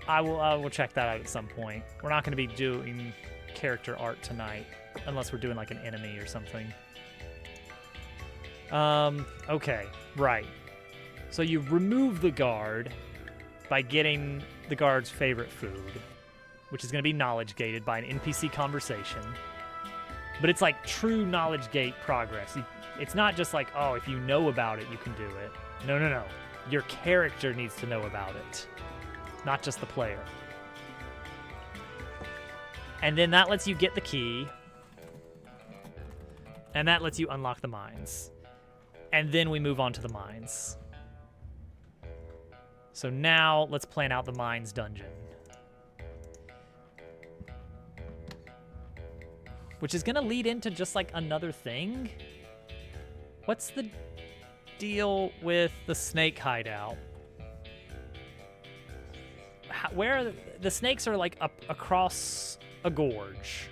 Speaker 1: I will check that out at some point. We're not going to be doing character art tonight, unless we're doing like an enemy or something. Okay, right. So you remove the guard by getting the guard's favorite food, which is going to be knowledge gated by an NPC conversation. But it's like true knowledge gate progress. It's not just like, oh, if you know about it, you can do it. No. Your character needs to know about it, not just the player. And then that lets you get the key. And that lets you unlock the mines. And then we move on to the mines. So now let's plan out the mines dungeon. Which is going to lead into just like another thing. What's the deal with the snake hideout? Where the snakes are like up across a gorge.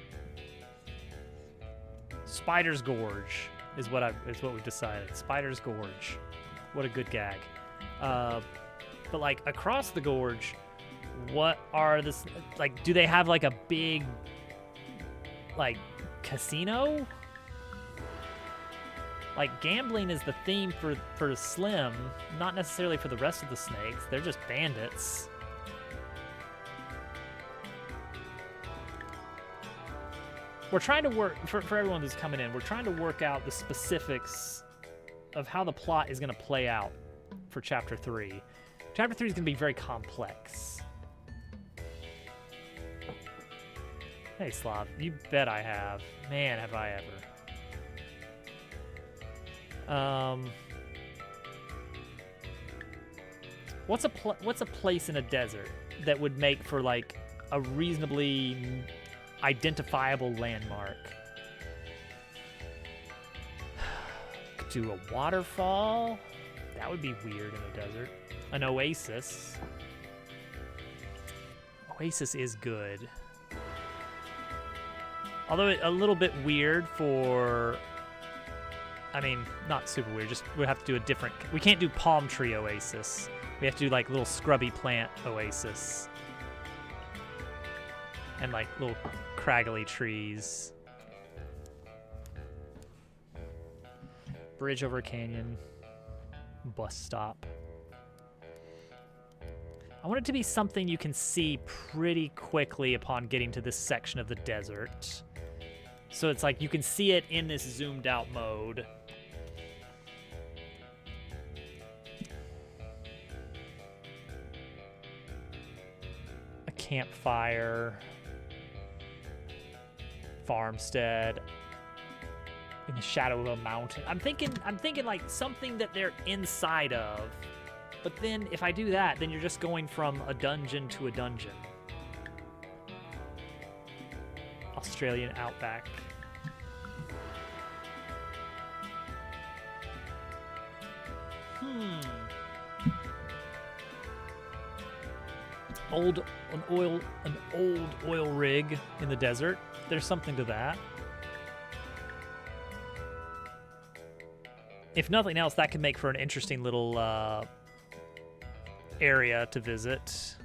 Speaker 1: Spider's Gorge is what we've decided. Spider's Gorge. What a good gag. But like across the gorge, what are this like? Do they have like a big like casino? Like gambling is the theme for Slim, not necessarily for the rest of the snakes. They're just bandits. We're trying to work, for everyone who's coming in, we're trying to work out the specifics of how the plot is going to play out for Chapter 3. Chapter 3 is going to be very complex. Hey, Slav, you bet I have. Man, have I ever. What's a place in a desert that would make for, like, a reasonably identifiable landmark? Could do a waterfall. That would be weird in a desert. An oasis. Oasis is good. Although a little bit weird for... I mean, not super weird. Just we have to do a different... We can't do palm tree oasis. We have to do like little scrubby plant oasis. And like little craggly trees. Bridge over a canyon. Bus stop. I want it to be something you can see pretty quickly upon getting to this section of the desert. So it's like you can see it in this zoomed out mode. A campfire. Farmstead. In the shadow of a mountain. I'm thinking like something that they're inside of. But then if I do that, then you're just going from a dungeon to a dungeon. Australian outback. An old oil rig in the desert. There's something to that. If nothing else, that can make for an interesting little area to visit.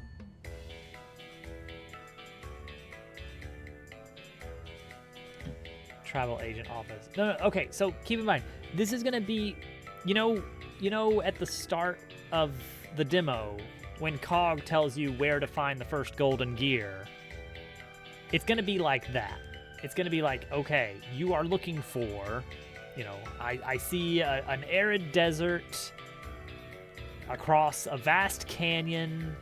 Speaker 1: Travel agent office. No, okay, so keep in mind, this is gonna be, you know, at the start of the demo, when Cog tells you where to find the first golden gear, it's gonna be like that. It's gonna be like, okay, you are looking for, you know, I see an arid desert across a vast canyon,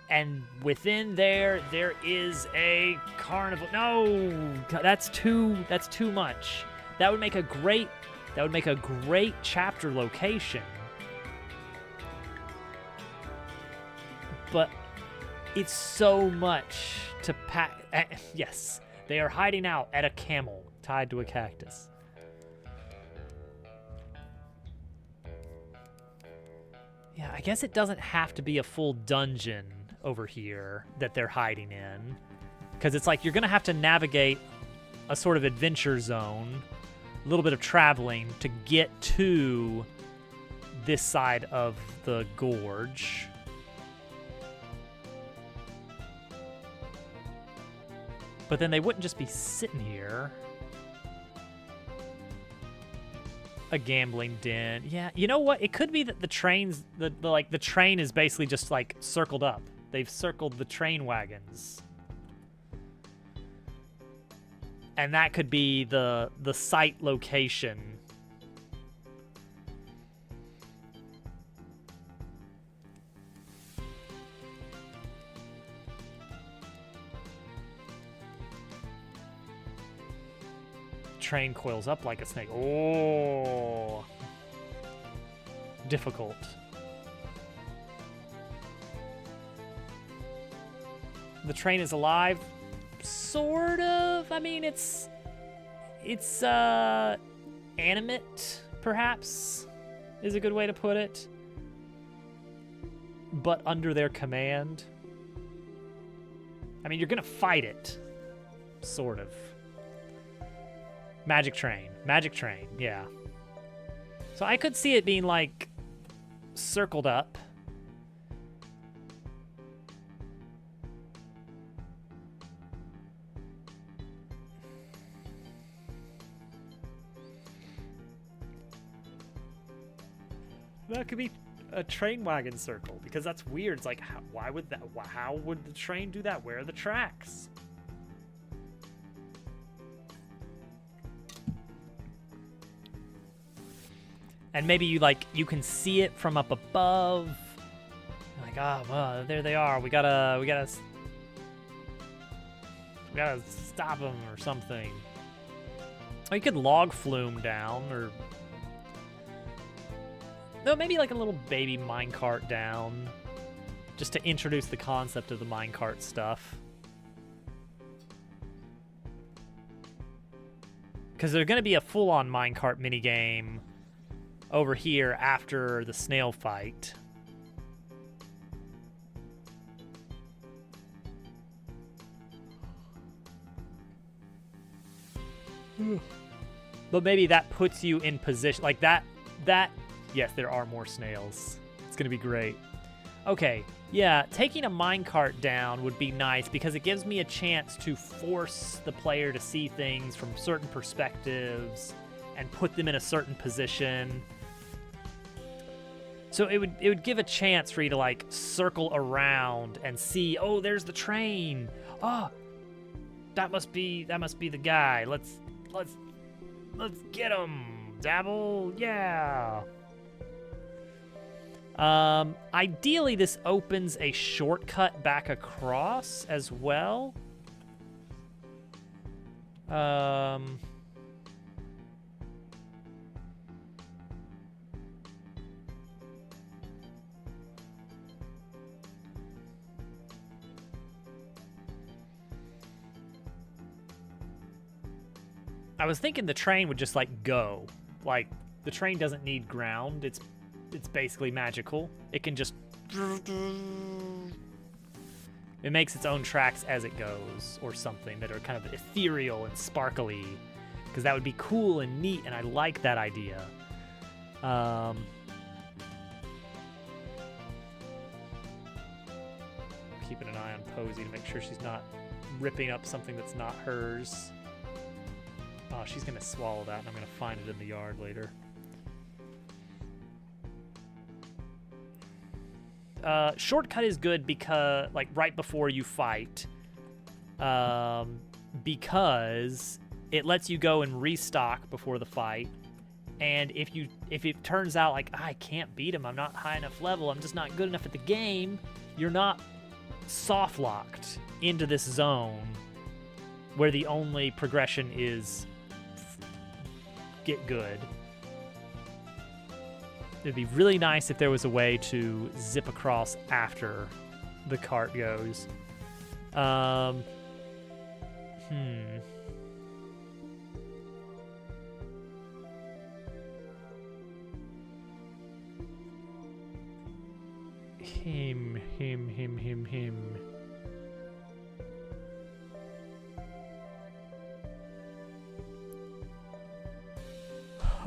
Speaker 1: and within there is a carnival. No, that's too much. That would make a great chapter location. But it's so much to pack. Yes, they are hiding out at a camel tied to a cactus. Yeah, I guess it doesn't have to be a full dungeon over here that they're hiding in. Because it's like you're going to have to navigate a sort of adventure zone, a little bit of traveling to get to this side of the gorge. But then they wouldn't just be sitting here. A gambling den. Yeah, you know what? It could be that the trains, the train is basically just like circled up. They've circled the train wagons. And that could be the site location. Train coils up like a snake. Oh, difficult. The train is alive, sort of. I mean, it's animate, perhaps, is a good way to put it. But under their command. I mean, you're gonna fight it, sort of. Magic train, yeah. So I could see it being like circled up. That could be a train wagon circle, because that's weird. It's like, why would that? How would the train do that? Where are the tracks? And maybe you can see it from up above. Like, oh, well, there they are. We gotta stop them or something. Or you could log flume down, or no, maybe like a little baby minecart down, just to introduce the concept of the minecart stuff. Because there's going to be a full-on minecart minigame over here after the snail fight. But maybe that puts you in position, like that, yes, there are more snails. It's going to be great. Okay, yeah, taking a minecart down would be nice because it gives me a chance to force the player to see things from certain perspectives and put them in a certain position. So it would give a chance for you to like circle around and see, oh, there's the train. Oh, that must be the guy. Let's get him. Dabble, yeah. Ideally, this opens a shortcut back across as well. I was thinking the train would just like go. Like the train doesn't need ground. It's basically magical. It can just, it makes its own tracks as it goes or something that are kind of ethereal and sparkly, because that would be cool and neat, and I like that idea. Keeping an eye on Posey to make sure she's not ripping up something that's not hers. Oh, she's gonna swallow that, and I'm gonna find it in the yard later. Shortcut is good because, like, right before you fight, because it lets you go and restock before the fight. And if it turns out like I can't beat him, I'm not high enough level, I'm just not good enough at the game, you're not soft locked into this zone where the only progression is get good. It'd be really nice if there was a way to zip across after the cart goes. Him.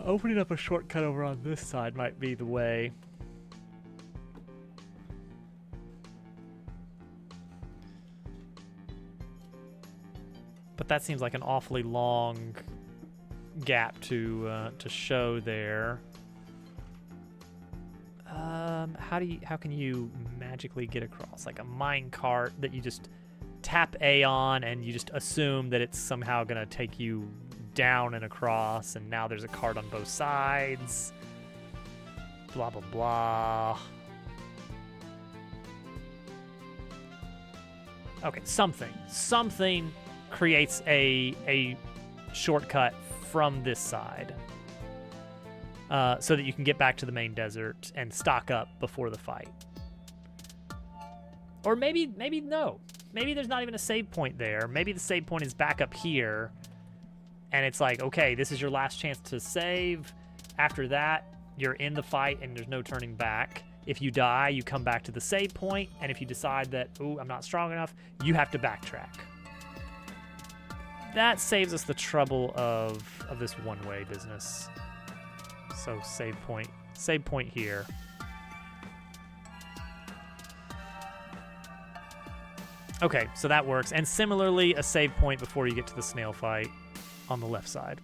Speaker 1: Opening up a shortcut over on this side might be the way. But that seems like an awfully long gap to show there. How can you magically get across? Like a mine cart that you just tap A on and you just assume that it's somehow gonna take you down and across, and now there's a cart on both sides. Blah blah blah. Okay, something creates a shortcut from this side, so that you can get back to the main desert and stock up before the fight. Or maybe no. Maybe there's not even a save point there. Maybe the save point is back up here. And it's like, okay, this is your last chance to save. After that, you're in the fight and there's no turning back. If you die, you come back to the save point. And if you decide that, ooh, I'm not strong enough, you have to backtrack. That saves us the trouble of this one-way business. So save point here. Okay, so that works. And similarly, a save point before you get to the snail fight on the left side.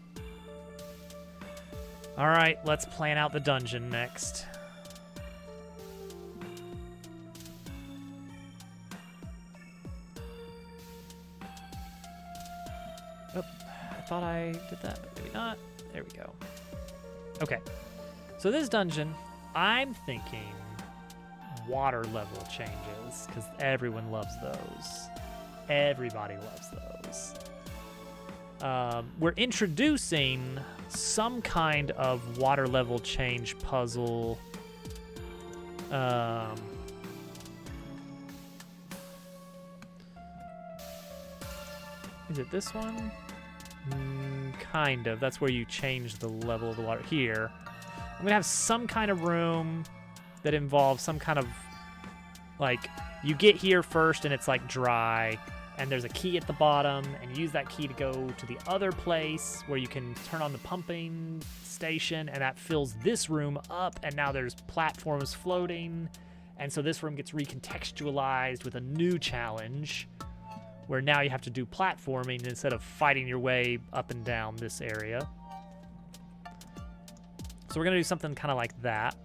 Speaker 1: All right, let's plan out the dungeon next. Oh, I thought I did that, but maybe not. There we go. Okay, so this dungeon, I'm thinking water level changes, because everyone loves those. Everybody loves those. We're introducing some kind of water level change puzzle. Is it this one? Kind of. That's where you change the level of the water. Here. I'm going to have some kind of room that involves some kind of, like, you get here first and it's like dry, and there's a key at the bottom, and you use that key to go to the other place where you can turn on the pumping station, and that fills this room up, and now there's platforms floating, and so this room gets recontextualized with a new challenge where now you have to do platforming instead of fighting your way up and down this area. So we're going to do something kind of like that.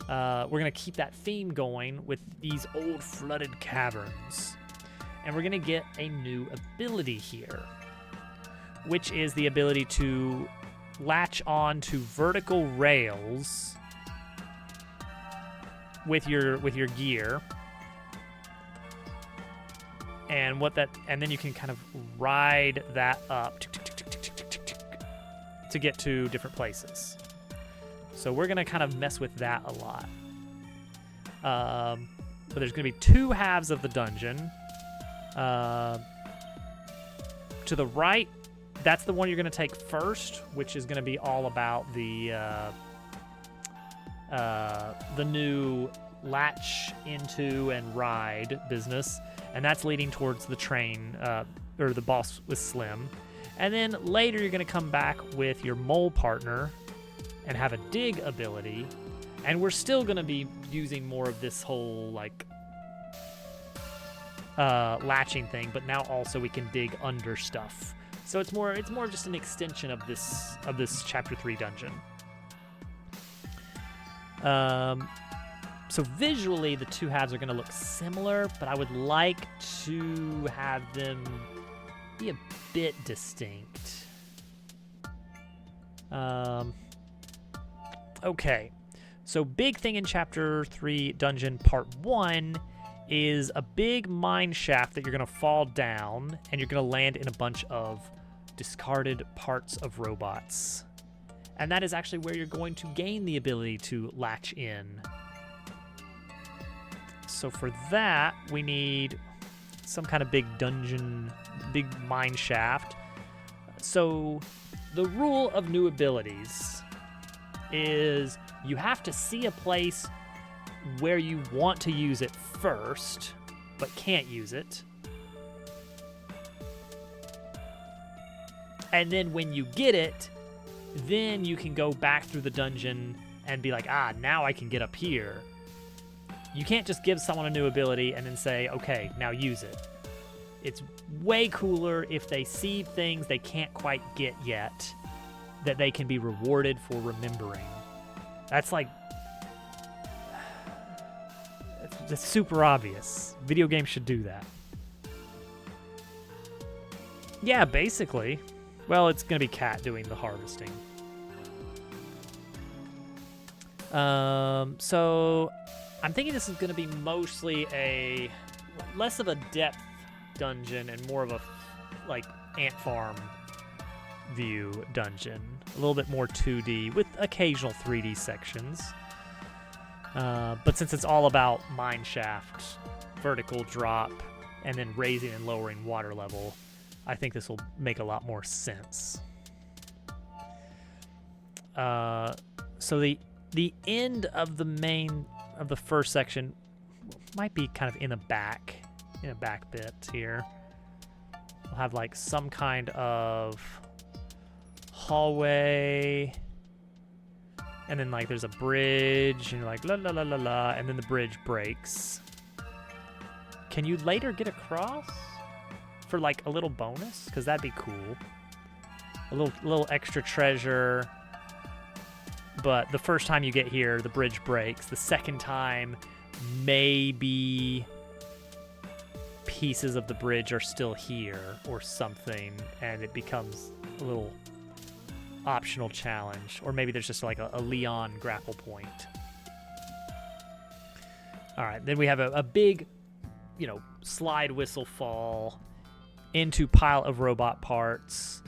Speaker 1: We're going to keep that theme going with these old flooded caverns. And we're going to get a new ability here, which is the ability to latch on to vertical rails with your gear. And then you can kind of ride that up to get to different places. So we're going to kind of mess with that a lot. But there's going to be two halves of the dungeon. To the right, that's the one you're going to take first, which is going to be all about the new latch into and ride business. And that's leading towards the train, or the boss with Slim. And then later you're going to come back with your mole partner and have a dig ability, and we're still going to be using more of this whole like latching thing, but now also we can dig under stuff. So it's more just an extension of this chapter 3 dungeon. So visually the two halves are going to look similar, but I would like to have them be a bit distinct. Okay, so big thing in Chapter 3 Dungeon Part 1 is a big mine shaft that you're going to fall down, and you're going to land in a bunch of discarded parts of robots. And that is actually where you're going to gain the ability to latch in. So for that, we need some kind of big dungeon, big mine shaft. So the rule of new abilities is you have to see a place where you want to use it first, but can't use it. And then when you get it, then you can go back through the dungeon and be like, now I can get up here. You can't just give someone a new ability and then say, okay, now use it. It's way cooler if they see things they can't quite get yet that they can be rewarded for remembering. That's like, it's super obvious. Video games should do that. Yeah, basically. Well, it's going to be Kat doing the harvesting. So I'm thinking this is going to be mostly less of a depth dungeon and more of a like ant farm view dungeon. A little bit more 2D with occasional 3D sections. But since it's all about mine shaft, vertical drop, and then raising and lowering water level, I think this will make a lot more sense. So the end of the first section might be kind of in a back bit here. We'll have like some kind of hallway, and then like there's a bridge, and you're like la la la la la, and then the bridge breaks. Can you later get across for like a little bonus? Because that'd be cool. A little extra treasure. But the first time you get here, the bridge breaks. The second time, maybe pieces of the bridge are still here or something, and it becomes a little optional challenge. Or maybe there's just like a Leon grapple point. All right, then we have a big, slide whistle fall into pile of robot parts,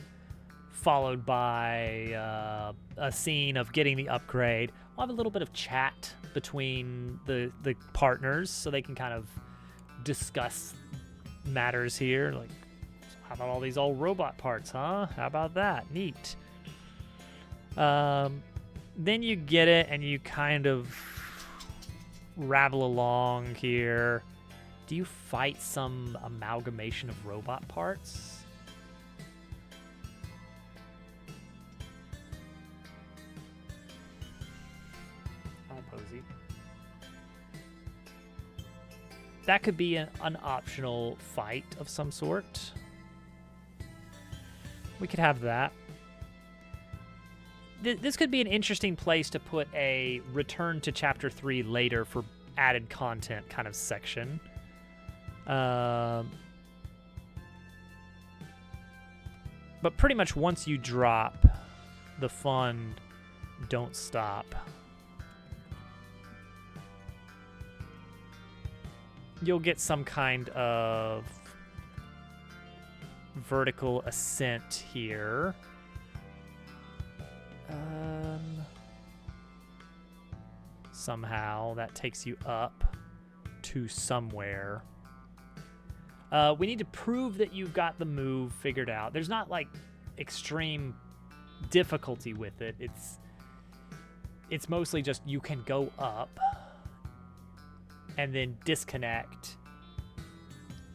Speaker 1: followed by a scene of getting the upgrade. We'll have a little bit of chat between the partners so they can kind of discuss matters here. Like, how about all these old robot parts, huh? How about that? Neat. Then you get it and you kind of ravel along here. Do you fight some amalgamation of robot parts? Posey. That could be an optional fight of some sort. We could have that. This could be an interesting place to put a return to chapter 3 later for added content kind of section. But pretty much once you drop, the fun don't stop. You'll get some kind of vertical ascent here. Somehow that takes you up to somewhere. We need to prove that you've got the move figured out. There's not like extreme difficulty with it. It's mostly just you can go up and then disconnect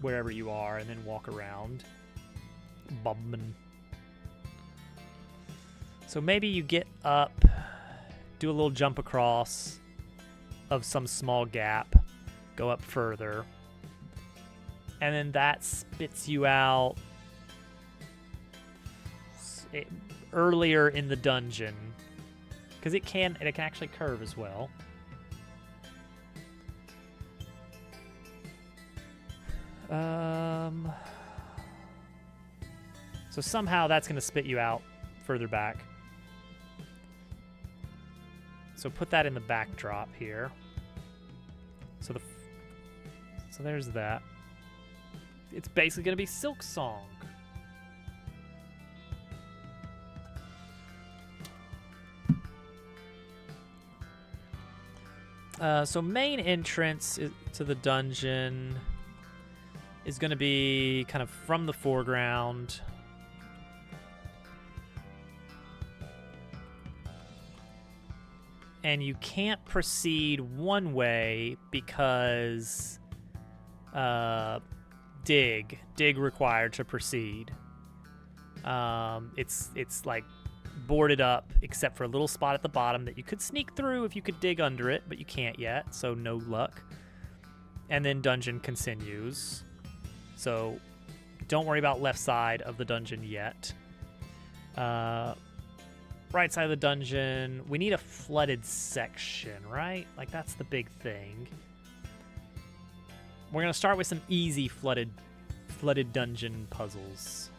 Speaker 1: wherever you are and then walk around. Bumpin'. So maybe you get up, do a little jump across of some small gap, go up further, and then that spits you out earlier in the dungeon, because it can actually curve as well. So somehow that's going to spit you out further back. So put that in the backdrop here. So there's that. It's basically going to be Silk Song. So main entrance to the dungeon is going to be kind of from the foreground. And you can't proceed one way because dig required to proceed. It's like boarded up except for a little spot at the bottom that you could sneak through if you could dig under it, but you can't yet, so no luck. And then dungeon continues. So don't worry about left side of the dungeon yet. Right side of the dungeon, we need a flooded section, right? Like, that's the big thing. We're going to start with some easy flooded dungeon puzzles.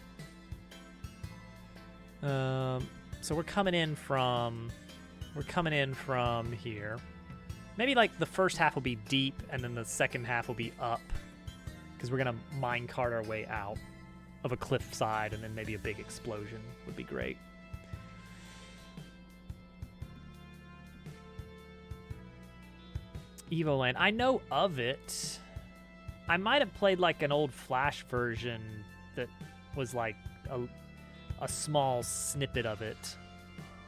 Speaker 1: So we're coming in from here. Maybe like the first half will be deep and then the second half will be up, because we're going to minecart our way out of a cliff side, and then maybe a big explosion would be great. Evoland. I know of it. I might have played like an old Flash version that was like a small snippet of it,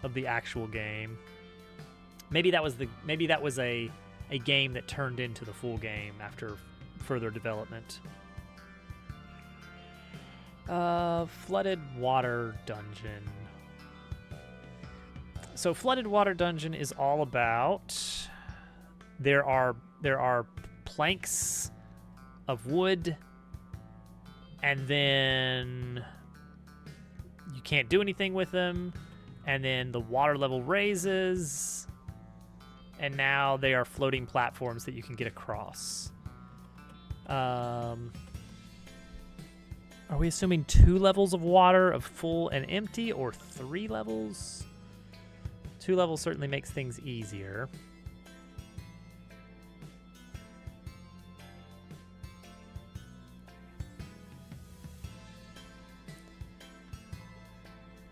Speaker 1: of the actual game. Maybe that was a game that turned into the full game after further development. Flooded Water Dungeon. So Flooded Water Dungeon is all about there are planks of wood, and then you can't do anything with them, and then the water level raises, and now they are floating platforms that you can get across. Are we assuming 2 levels of water of full and empty, or 3 levels? 2 levels certainly makes things easier.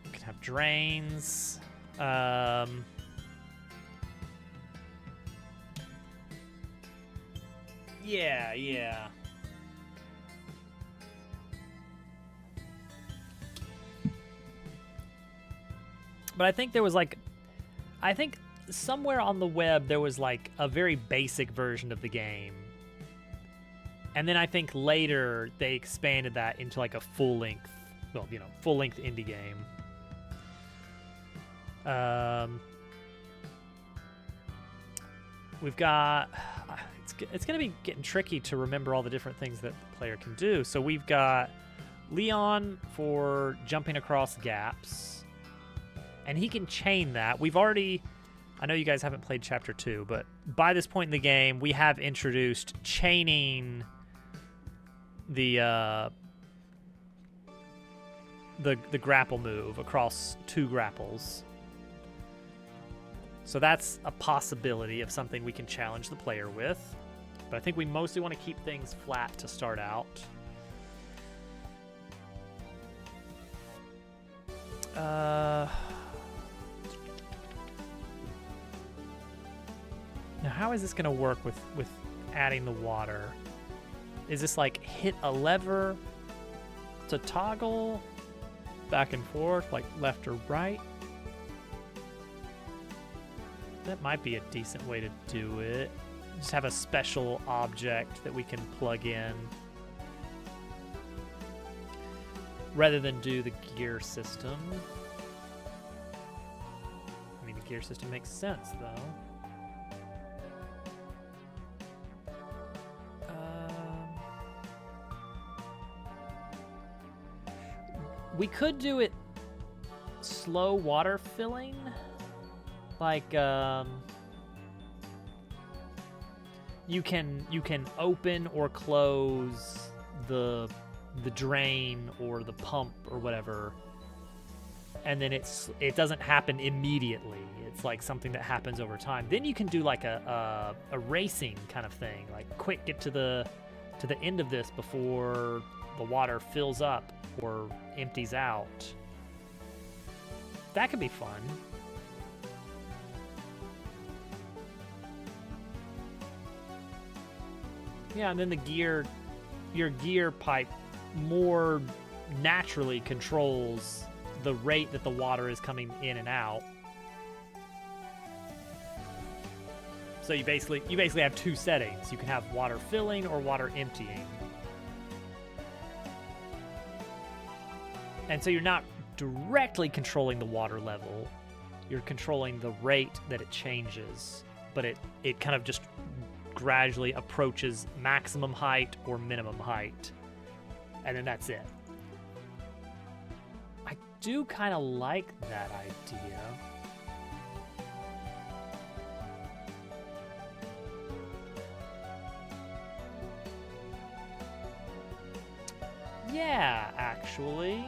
Speaker 1: We can have drains. Yeah. But I think there was somewhere on the web there was like a very basic version of the game. And then I think later they expanded that into like a full-length indie game. We've got... It's going to be getting tricky to remember all the different things that the player can do. So we've got Leon for jumping across gaps. And he can chain that. We've already... I know you guys haven't played Chapter 2, but by this point in the game, we have introduced chaining the grapple move across 2 grapples. So that's a possibility of something we can challenge the player with. But I think we mostly want to keep things flat to start out. Now, how is this going to work with adding the water? Is this like hit a lever to toggle back and forth, like left or right? That might be a decent way to do it. Just have a special object that we can plug in rather than do the gear system. I mean, the gear system makes sense, though. We could do it slow water filling. Like, you can open or close the drain or the pump or whatever, and then it doesn't happen immediately. It's like something that happens over time. Then you can do like a racing kind of thing, like quick get to the end of this before the water fills up or empties out. That could be fun. Yeah, and then your gear pipe more naturally controls the rate that the water is coming in and out. So you basically have 2 settings. You can have water filling or water emptying. And so you're not directly controlling the water level. You're controlling the rate that it changes, but it kind of just gradually approaches maximum height or minimum height, and then that's it. I do kind of like that idea. Yeah, actually.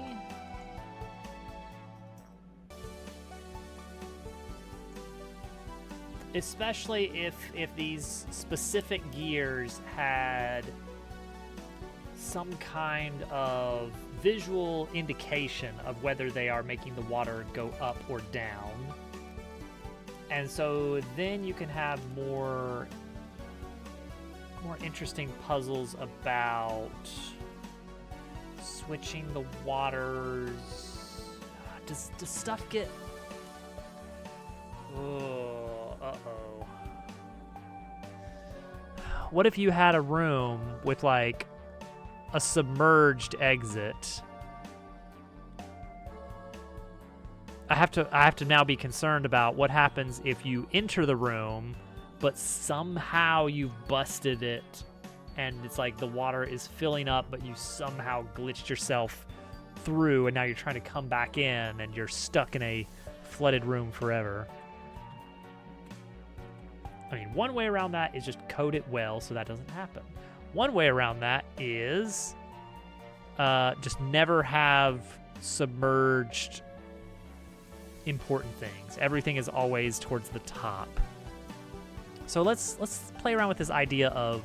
Speaker 1: Especially if these specific gears had some kind of visual indication of whether they are making the water go up or down. And so then you can have more interesting puzzles about switching the waters. Does stuff get... Oh, uh-oh. What if you had a room with like a submerged exit? I have to now be concerned about what happens if you enter the room, but somehow you've busted it and it's like the water is filling up, but you somehow glitched yourself through, and now you're trying to come back in, and you're stuck in a flooded room forever. I mean, one way around that is just code it well so that doesn't happen. One way around that is just never have submerged important things. Everything is always towards the top. So let's play around with this idea of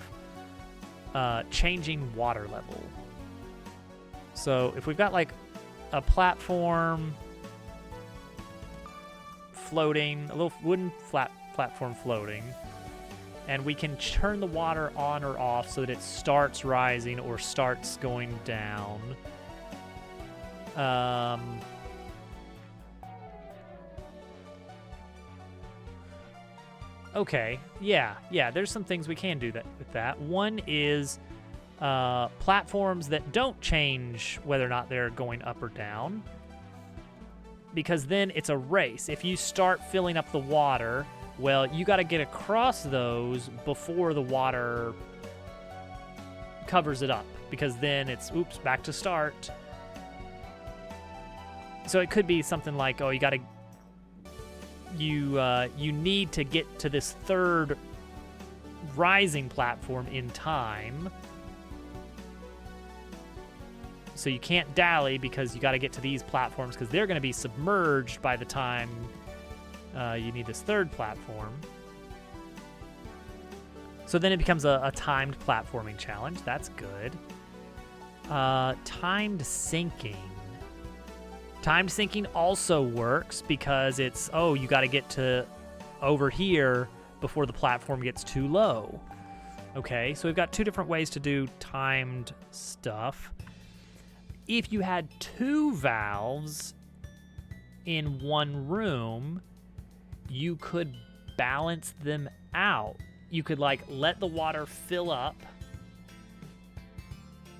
Speaker 1: changing water level. So if we've got like a platform floating, a little wooden platform floating, and we can turn the water on or off so that it starts rising or starts going down. Okay, yeah, there's some things we can do with that. One is platforms that don't change whether or not they're going up or down, because then it's a race. If you start filling up the water, well, you got to get across those before the water covers it up, because then it's, oops, back to start. So it could be something like, oh, you need to get to this third rising platform in time. So you can't dally because you got to get to these platforms because they're going to be submerged by the time you need this third platform. So then it becomes a timed platforming challenge. That's good. Timed sinking. Timed sinking also works because it's, oh, you got to get to over here before the platform gets too low. Okay, so we've got two different ways to do timed stuff. If you had two valves in one room, you could balance them out. You could like let the water fill up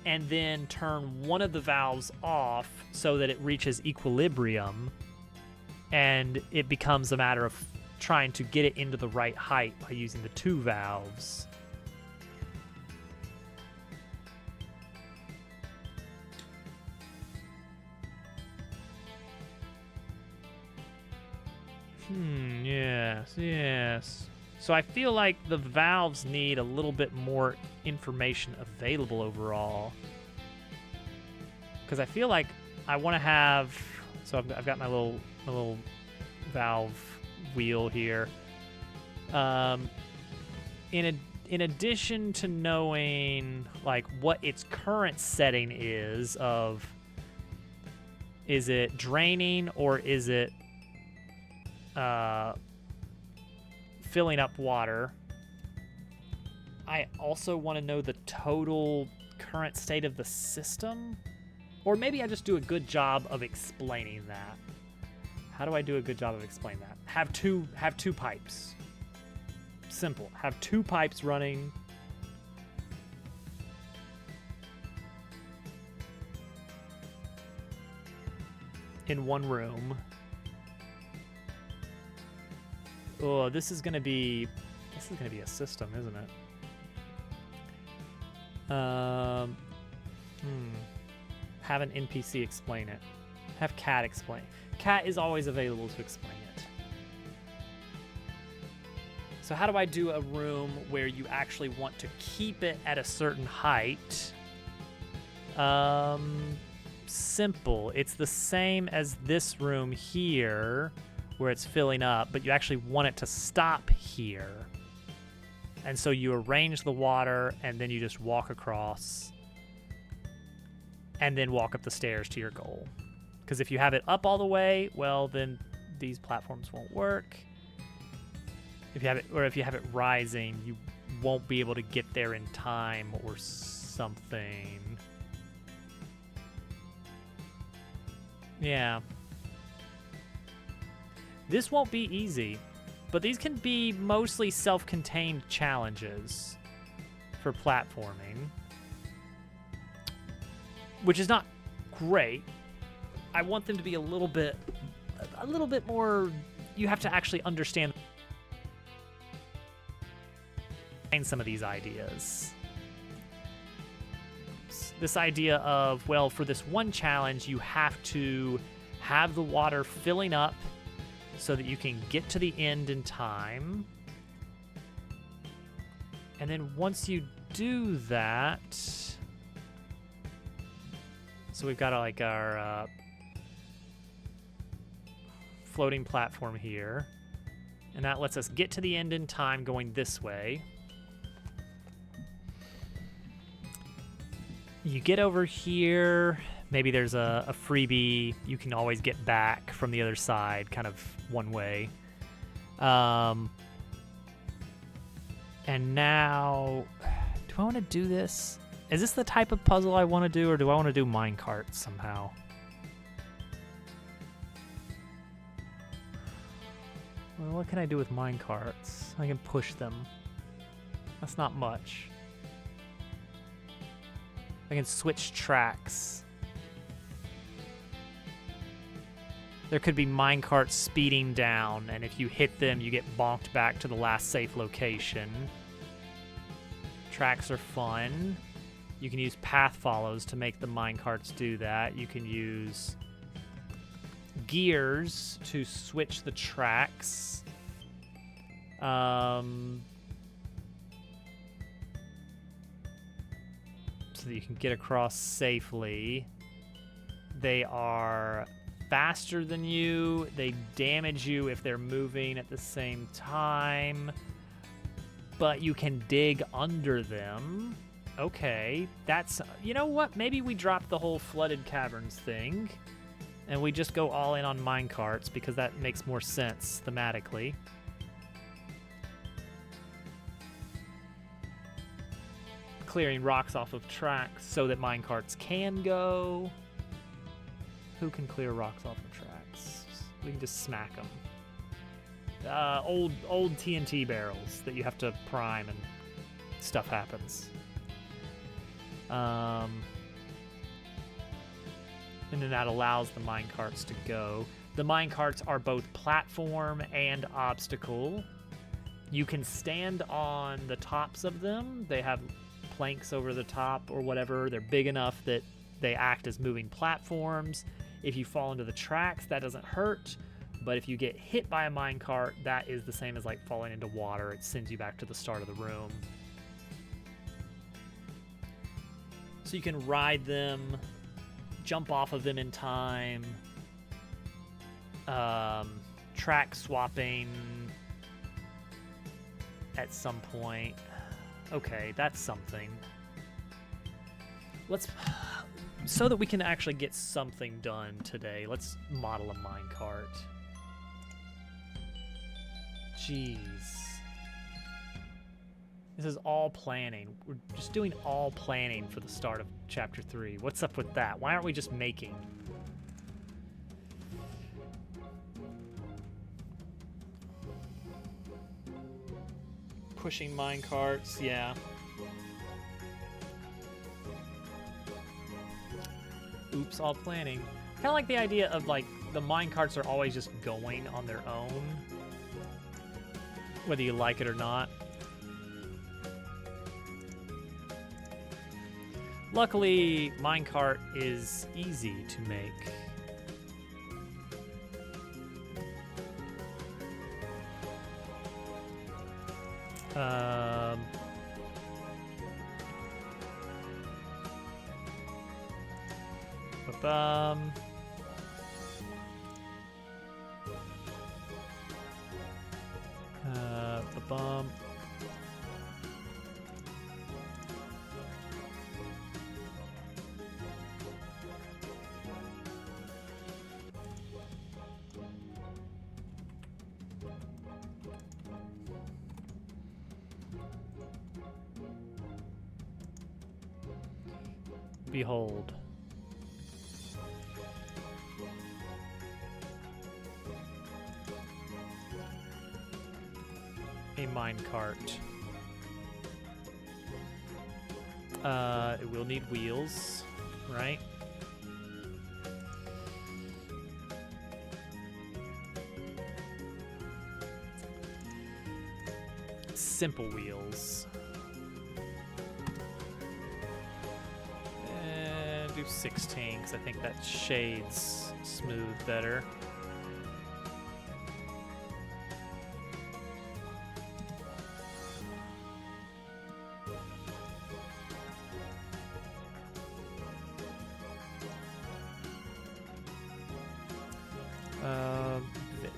Speaker 1: and then turn one of the valves off so that it reaches equilibrium, and it becomes a matter of trying to get it into the right height by using the two valves. Yes. So I feel like the valves need a little bit more information available overall. Because I feel like I want to have... So I've got my little valve wheel here. In addition to knowing like what its current setting is of... Is it draining or is it... filling up water. I also want to know the total current state of the system, or maybe I just do a good job of explaining that. How do I do a good job of explaining that? Have two pipes. Simple. Have two pipes running. In one room. Oh, this is gonna be a system, isn't it? Have an NPC explain it. Have Cat explain. Cat is always available to explain it. So how do I do a room where you actually want to keep it at a certain height? Simple. It's the same as this room here, where it's filling up, but you actually want it to stop here. And so you arrange the water, and then you just walk across, and then walk up the stairs to your goal. Because if you have it up all the way, well, then these platforms won't work. If you have it rising, you won't be able to get there in time or something. Yeah. This won't be easy, but these can be mostly self-contained challenges for platforming, which is not great. I want them to be a little bit more. You have to actually understand some of these ideas. This idea of, well, for this one challenge, you have to have the water filling up so that you can get to the end in time. And then once you do that, so we've got like our floating platform here, and that lets us get to the end in time going this way. You get over here, maybe there's a freebie you can always get back from the other side, kind of one way. And now, do I want to do this? Is this the type of puzzle I want to do, or do I want to do minecarts somehow? Well, what can I do with minecarts? I can push them. That's not much. I can switch tracks. There could be minecarts speeding down, and if you hit them, you get bonked back to the last safe location. Tracks are fun. You can use path follows to make the minecarts do that. You can use gears to switch the tracks. So that you can get across safely. They are faster than you. They damage you if they're moving at the same time. But you can dig under them. Okay, that's... You know what? Maybe we drop the whole flooded caverns thing. And we just go all in on minecarts, because that makes more sense thematically. Clearing rocks off of tracks so that minecarts can go. Who can clear rocks off of tracks? We can just smack them. Old TNT barrels that you have to prime and stuff happens. And then that allows the minecarts to go. The minecarts are both platform and obstacle. You can stand on the tops of them. They have planks over the top or whatever. They're big enough that they act as moving platforms. If you fall into the tracks, that doesn't hurt. But if you get hit by a minecart, that is the same as like falling into water. It sends you back to the start of the room. So you can ride them, jump off of them in time, track swapping at some point. Okay, that's something. Let's, so that we can actually get something done today, let's model a minecart. Jeez. This is all planning. We're just doing all planning for the start of Chapter 3. What's up with that? Why aren't we just making? Pushing minecarts, yeah. Oops, all planning. Kind of like the idea of like the minecarts are always just going on their own, whether you like it or not. Luckily, minecart is easy to make. Behold. A minecart. It will need wheels, right? Simple wheels. do 16 because I think that shades smooth better.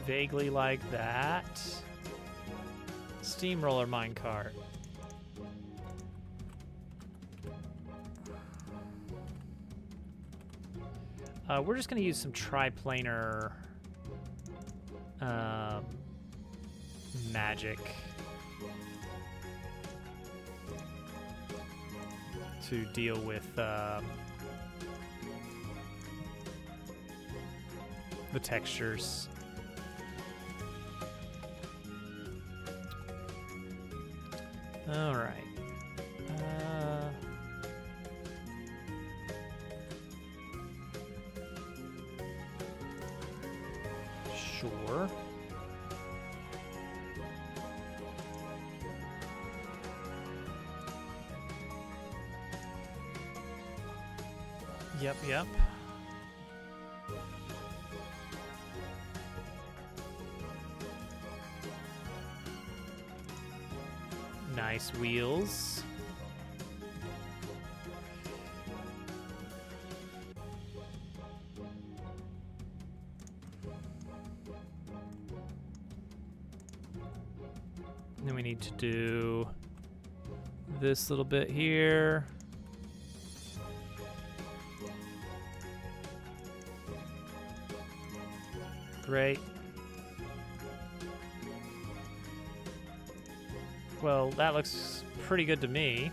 Speaker 1: Vaguely like that. Steamroller minecart. We're just going to use some triplanar magic to deal with the textures. All right. Sure. Yep. Nice wheels. Then we need to do this little bit here. Great. Well, that looks pretty good to me.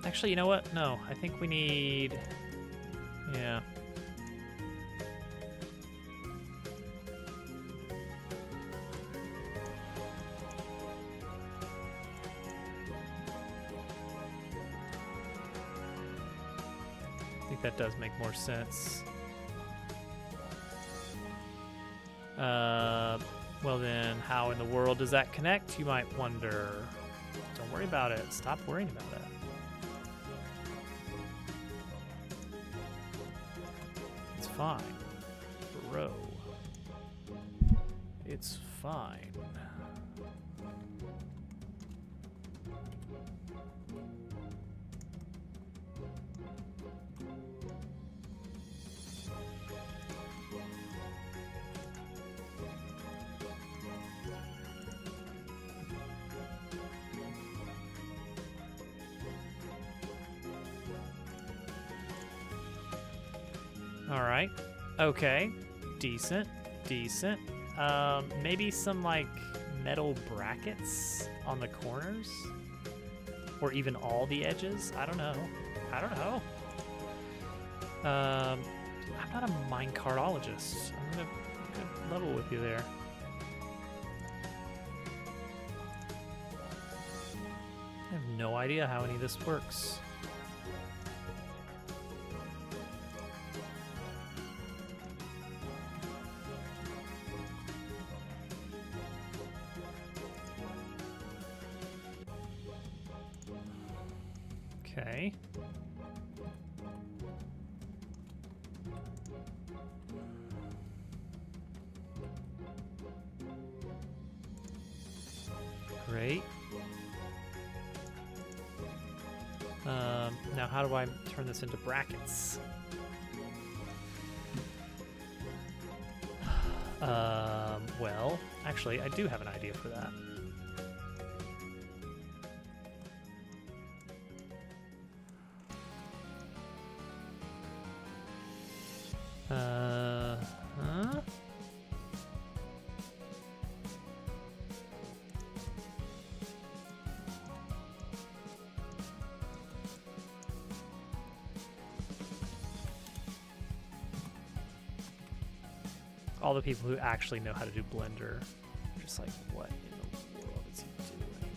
Speaker 1: Actually, you know what? No, I think we need... Yeah. I think that does make more sense. Well then, how in the world does that connect, you might wonder? Don't worry about it. Stop worrying about it. It's fine. Bro. It's fine. All right. Okay. Decent. Maybe some like metal brackets on the corners, or even all the edges. I don't know. I'm not a minecartologist. I'm gonna level with you there. I have no idea how any of this works. Okay. Great. Now how do I turn this into brackets? Well, actually, I do have an idea for that. Huh? All the people who actually know how to do Blender are just like, what in the world is he doing?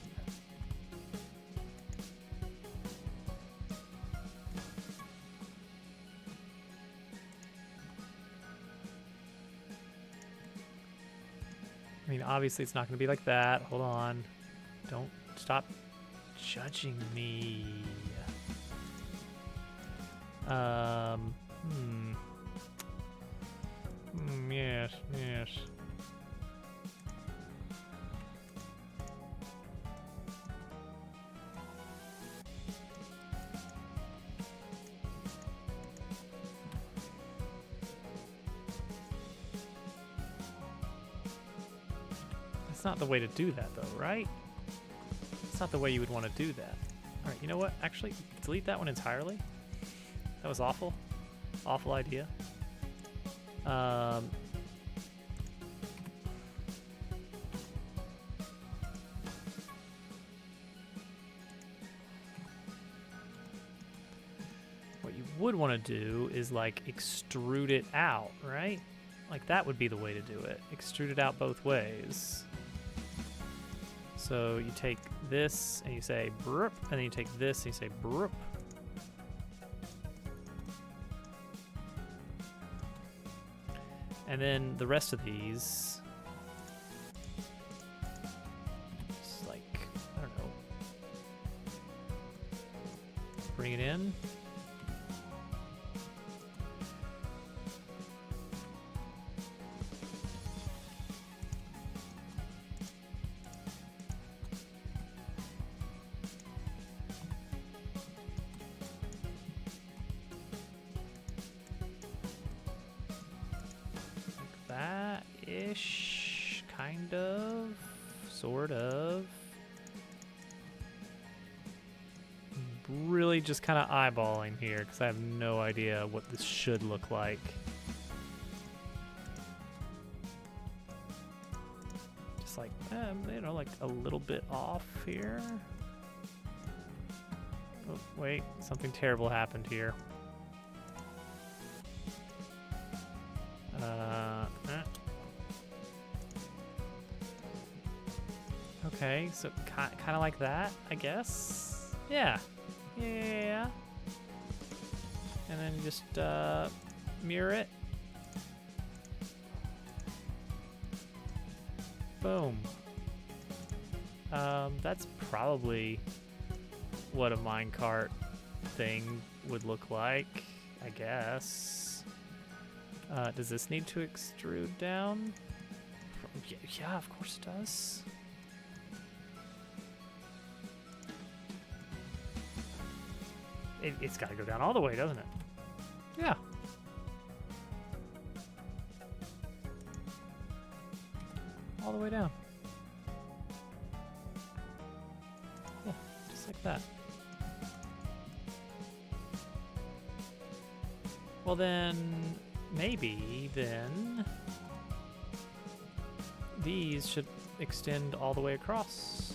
Speaker 1: I mean, obviously it's not going to be like that. Hold on. Don't stop judging me. Hmm. Yes, yes. That's not the way to do that, though, right? That's not the way you would want to do that. All right, you know what? Actually, delete that one entirely. That was awful. Awful idea. What you would want to do is like extrude it out, right? Like that would be the way to do it. Extrude it out both ways. So you take this and you say broop, and then you take this and you say broop. And then the rest of these, just like, I don't know, bring it in. That-ish, kind of, sort of. Really just kind of eyeballing here because I have no idea what this should look like. Just like, you know, like a little bit off here. Oh, wait, something terrible happened here. Okay, so kind of like that, I guess. Yeah. Yeah. And then just mirror it. Boom. That's probably what a minecart thing would look like, I guess. Does this need to extrude down? Yeah, of course it does. It's got to go down all the way, doesn't it? Yeah. All the way down. Yeah, just like that. Well then, maybe then these should extend all the way across.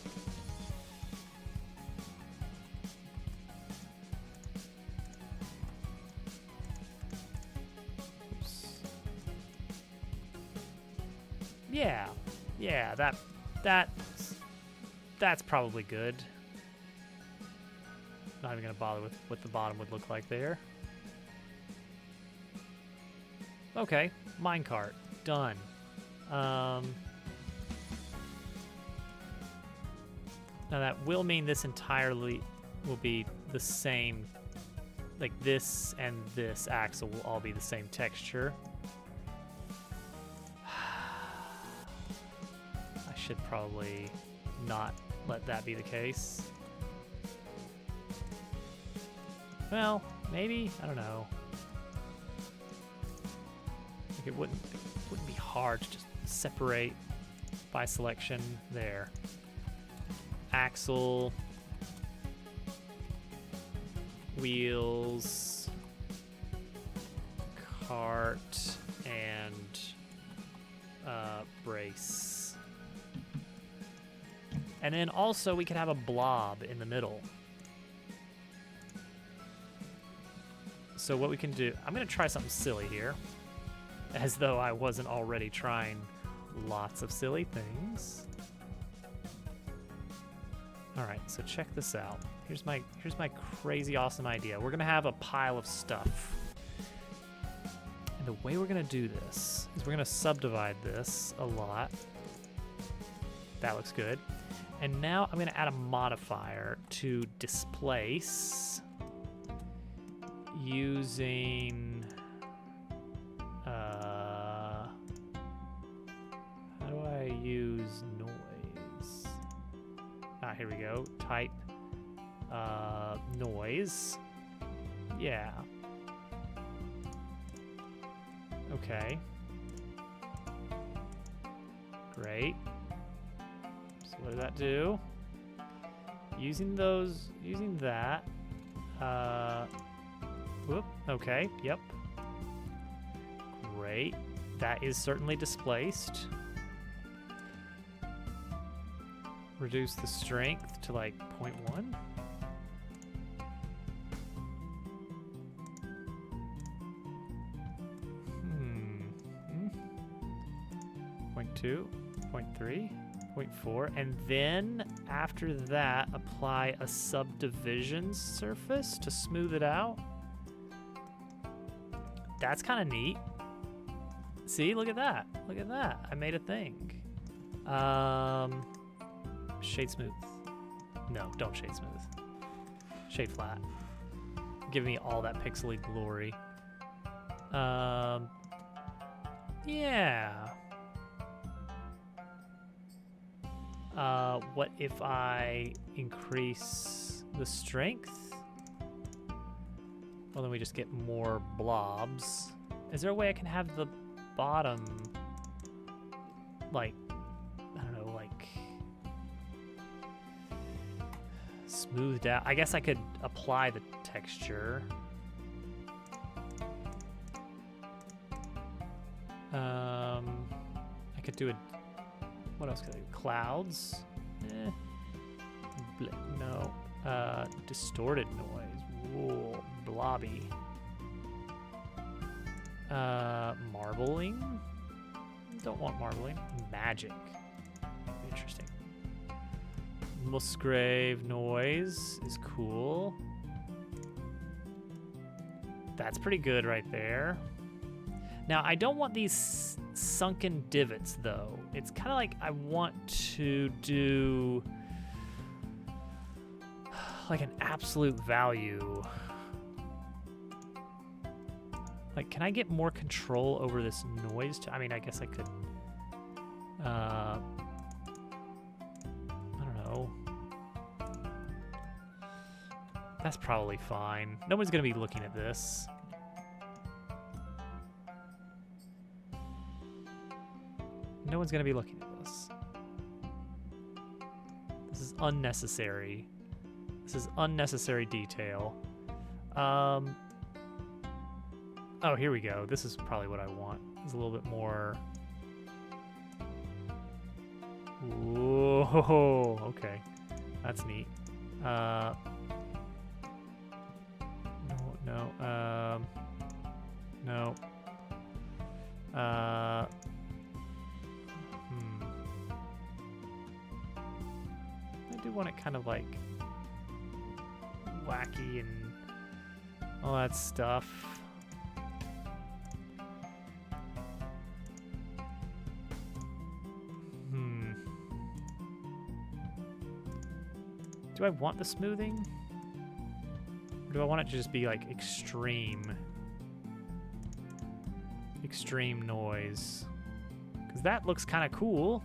Speaker 1: Yeah, that's probably good. Not even gonna bother with what the bottom would look like there. Okay, minecart, done. Now that will mean this entirely will be the same, like this and this axle will all be the same texture. Should probably not let that be the case. Well, maybe, I don't know. Like it wouldn't be hard to just separate by selection there. Axle, wheels, cart, and brace. And then also we could have a blob in the middle. So what we can do, I'm gonna try something silly here, as though I wasn't already trying lots of silly things. All right, so check this out. Here's my crazy awesome idea. We're gonna have a pile of stuff. And the way we're gonna do this is we're gonna subdivide this a lot. That looks good. And now I'm going to add a modifier to displace using, how do I use noise? Ah, here we go. Type noise. Yeah. Okay. Great. So what did that do? Using that. Whoop, okay, yep. Great. That is certainly displaced. Reduce the strength to like 0.1. 0.2, 0.3, 0.4, and then after that, apply a subdivision surface to smooth it out. That's kind of neat. See, look at that. Look at that. I made a thing. Shade smooth. No, don't shade smooth. Shade flat. Give me all that pixely glory. Yeah. What if I increase the strength? Well, then we just get more blobs. Is there a way I can have the bottom, like, I don't know, like, smoothed out? I guess I could apply the texture. I could do a, what else could I do? Clouds? No. Distorted noise. Whoa, blobby. Marbling? Don't want marbling. Magic. Interesting. Musgrave noise is cool. That's pretty good right there. Now, I don't want these sunken divots, though. It's kind of like I want to do like an absolute value. Like, can I get more control over this noise? I mean, I guess I could, I don't know. That's probably fine. No one's gonna be looking at this. No one's gonna be looking at this. This is unnecessary. This is unnecessary detail. Oh, here we go. This is probably what I want. It's a little bit more. Whoa, okay. That's neat. No. No. I do want it kind of like wacky and all that stuff. Do I want the smoothing? Or do I want it to just be like extreme noise? Because that looks kind of cool.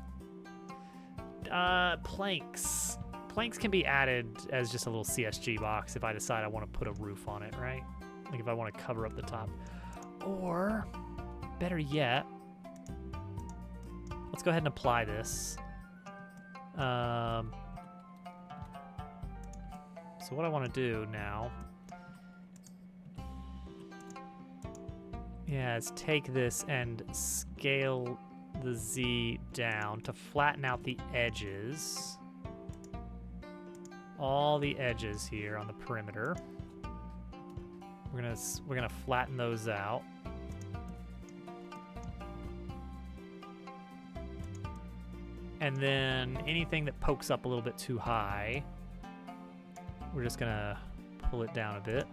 Speaker 1: Planks. Planks can be added as just a little CSG box if I decide I want to put a roof on it, right? Like if I want to cover up the top. Or, better yet, let's go ahead and apply this. So what I want to do now, is take this and scale the Z down to flatten out the edges. All the edges here on the perimeter. We're gonna flatten those out. And then anything that pokes up a little bit too high, we're just gonna pull it down a bit.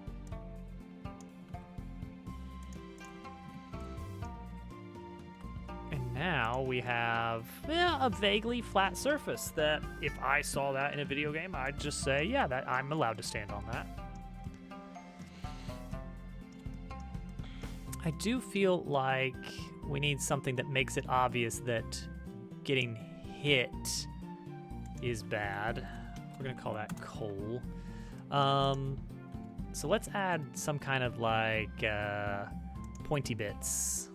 Speaker 1: And now we have a vaguely flat surface that if I saw that in a video game, I'd just say, yeah, that I'm allowed to stand on that. I do feel like we need something that makes it obvious that getting hit is bad. We're gonna call that coal. So let's add some kind of like pointy bits.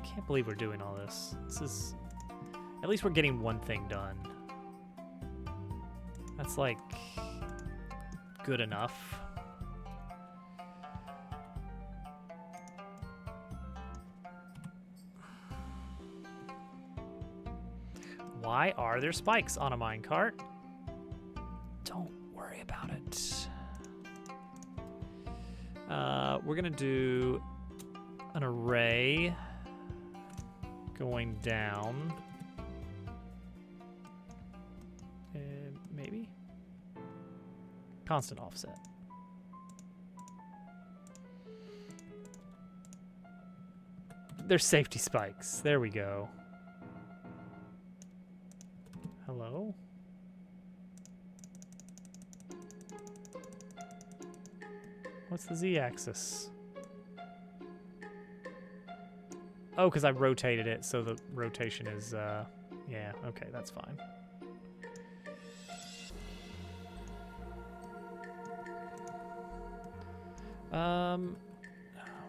Speaker 1: Can't believe we're doing all this. This is, at least we're getting one thing done. That's like good enough. Why are there spikes on a minecart? Don't worry about it. We're gonna do an array going down. Maybe? Constant offset. There's safety spikes. There we go. Hello? What's the z-axis? Oh, because I rotated it, so the rotation is, yeah, okay, that's fine.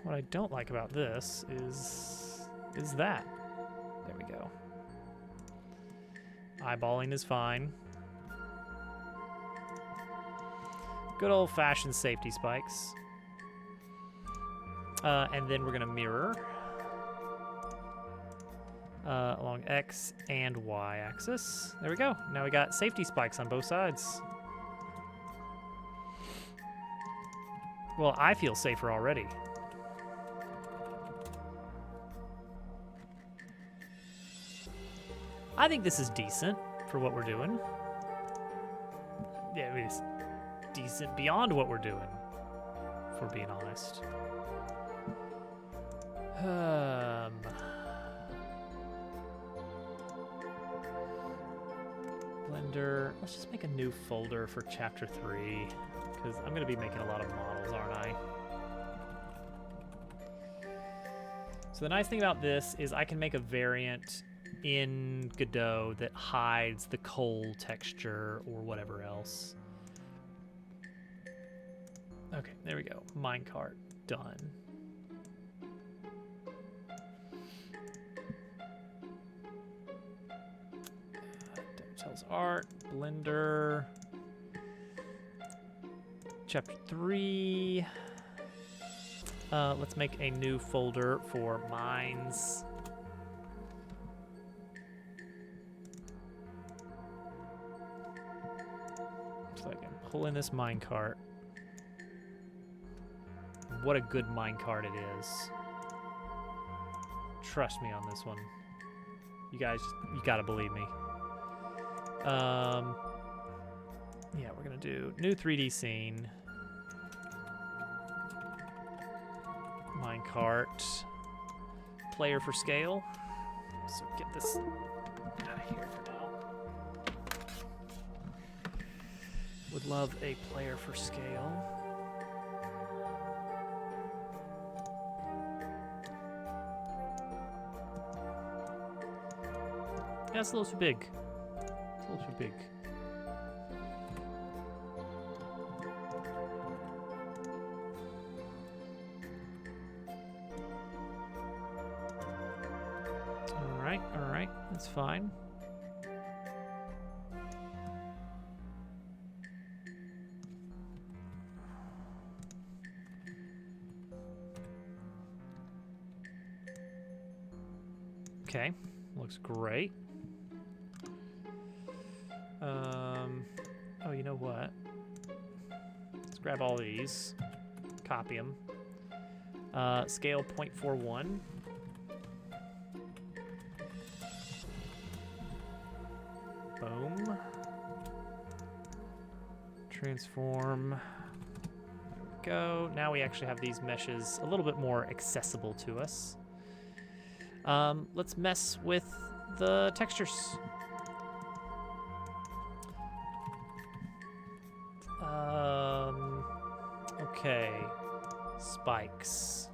Speaker 1: What I don't like about this is that. There we go. Eyeballing is fine. Good old-fashioned safety spikes. And then we're gonna mirror along X and Y axis. There we go. Now we got safety spikes on both sides. Well, I feel safer already. I think this is decent for what we're doing. Yeah, it's decent beyond what we're doing, if we're being honest. Blender, let's just make a new folder for chapter 3, because I'm gonna be making a lot of models, aren't I? So the nice thing about this is I can make a variant in Godot that hides the coal texture or whatever else. Okay, there we go. Minecart, done. Tells art, Blender, chapter 3. Let's make a new folder for mines. So I can pull in this minecart. What a good minecart it is. Trust me on this one. You guys, you gotta believe me. Yeah, we're gonna do new 3D scene. Minecart. Player for scale. So get this out of here for now. Would love a player for scale. Yeah, it's a little too big. It's a little too big. All right, that's fine. Okay, looks great. Oh, you know what? Let's grab all these, copy them. Scale 0.41. Boom. Transform. There we go. Now we actually have these meshes a little bit more accessible to us. Let's mess with the textures. Okay. Spikes.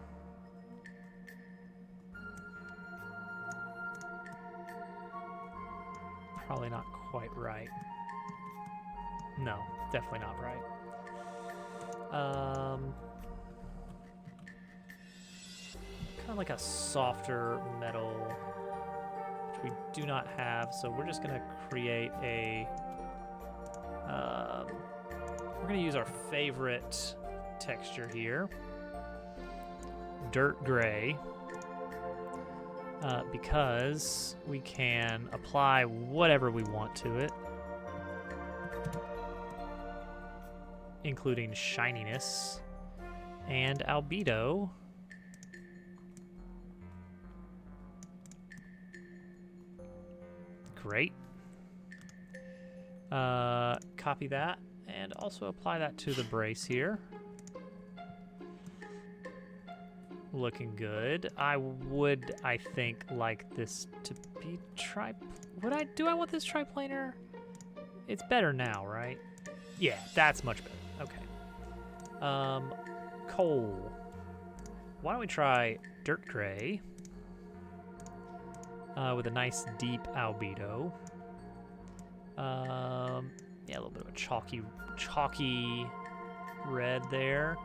Speaker 1: Probably not quite right. No, definitely not right. Kind of like a softer metal, which we do not have, so we're just gonna create a, we're gonna use our favorite texture here, dirt gray, because we can apply whatever we want to it, including shininess and albedo. Great. Copy that and also apply that to the brace here. Looking good. I think, like this to be do I want this triplanar? It's better now, right? Yeah, that's much better. Okay. Coal. Why don't we try dirt gray with a nice deep albedo. Yeah, a little bit of a chalky red there.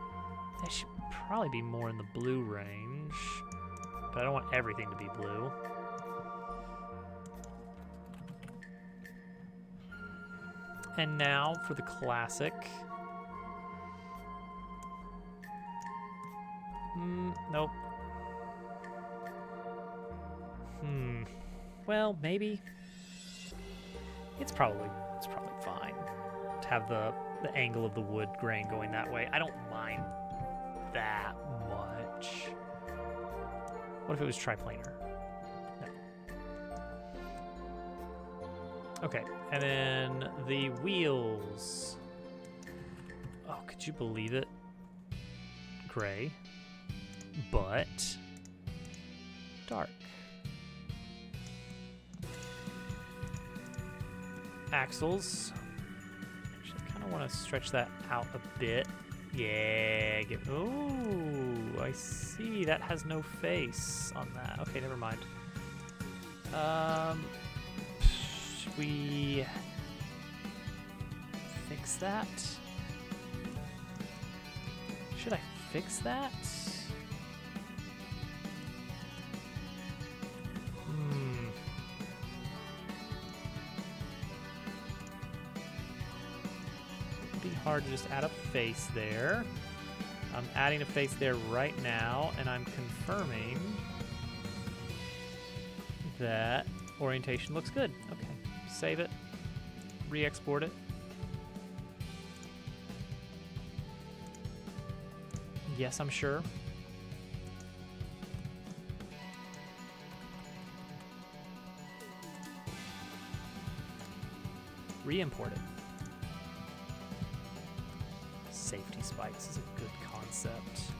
Speaker 1: That should probably be more in the blue range, but I don't want everything to be blue. And now for the classic. Nope. Well, maybe. It's probably fine to have the angle of the wood grain going that way. I don't mind that much. What if it was triplanar? No. Okay, and then the wheels. Oh, could you believe it? Gray, but dark. Axles. Actually, I kind of want to stretch that out a bit. Yeah, oh, I see. That has no face on that. Okay, never mind. Should we fix that? Should I fix that? Hard to just add a face there. I'm adding a face there right now, and I'm confirming that orientation looks good. Okay, save it, re-export it. Yes, I'm sure. Re-import it. Safety spikes is a good concept.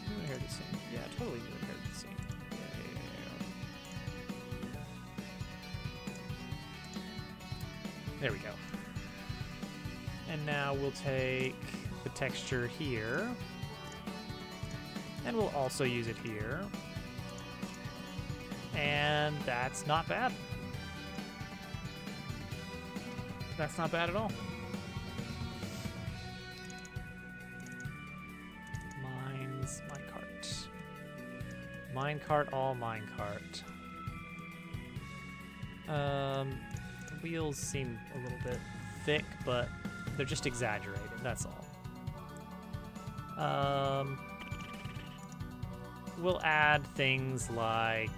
Speaker 1: New inherited scene. Yeah, totally new inherited scene. Yeah. There we go. And now we'll take the texture here, and we'll also use it here. And that's not bad. That's not bad at all. Minecart. Minecart, all minecart. The wheels seem a little bit thick, but they're just exaggerated, that's all. We'll add things like,